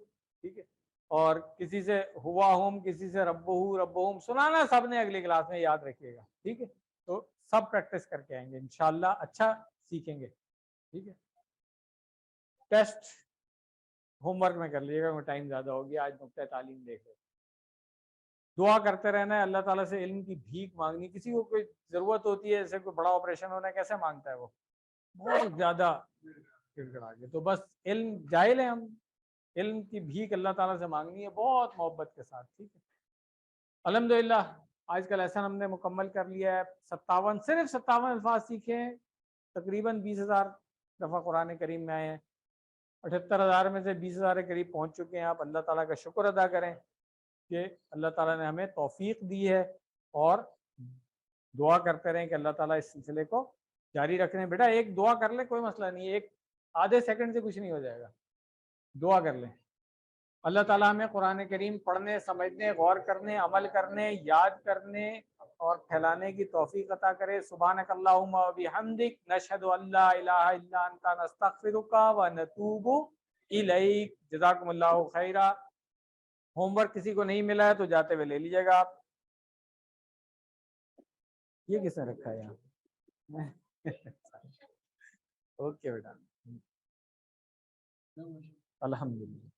ٹھیک ہے، اور کسی سے ہوا ہم، کسی سے ربہو ربہم. سنانا سب نے اگلی کلاس میں، یاد رکھیے گا. ٹھیک ہے. تو سب پریکٹس کر کے آئیں گے انشاءاللہ، اچھا سیکھیں گے. ٹھیک ہے. ٹیسٹ ہوم ورک میں کر لیے گا، ٹائم زیادہ ہو گیا. آج نقطۂ تعلیم دیکھ لیں. دعا کرتے رہنا ہے، اللہ تعالیٰ سے علم کی بھیک مانگنی. کسی کو کوئی ضرورت ہوتی ہے، جیسے کوئی بڑا آپریشن ہونا ہے، کیسے مانگتا ہے وہ؟ بہت زیادہ گڑگڑا کے. تو بس علم جاہل ہیں ہم، علم کی بھیک اللہ تعالیٰ سے مانگنی ہے بہت محبت کے ساتھ. ٹھیک ہے. الحمدللہ آج کا لیسن ہم نے مکمل کر لیا ہے. 57 صرف 57 الفاظ سیکھے ہیں. تقریباً 20,000 دفعہ قرآن کریم میں آئے ہیں. 78,000 میں سے 20,000 کے قریب پہنچ چکے ہیں. آپ اللہ تعالیٰ کا شکر ادا کریں کہ اللہ تعالیٰ نے ہمیں توفیق دی ہے، اور دعا کرتے رہیں کہ اللہ تعالیٰ اس سلسلے کو جاری رکھنے. بیٹا ایک دعا کر لیں، کوئی مسئلہ نہیں ہے، ایک آدھے سیکنڈ سے کچھ نہیں ہو جائے گا. دعا کر لیں. اللہ تعالیٰ ہمیں قرآن کریم پڑھنے، سمجھنے، غور کرنے، عمل کرنے، یاد کرنے اور پھیلانے کی توفیق عطا کرے. سبحانک اللہم و بحمدک، نشہد ان لا الہ الا انت، نستغفرک و نتوب الیک. جزاکم اللہ خیرا. ہوم ورک کسی کو نہیں ملا ہے تو جاتے ہوئے لے لیجیے گا آپ. یہ کس نے رکھا ہے یہاں؟ اوکے بیٹا. الحمدللہ.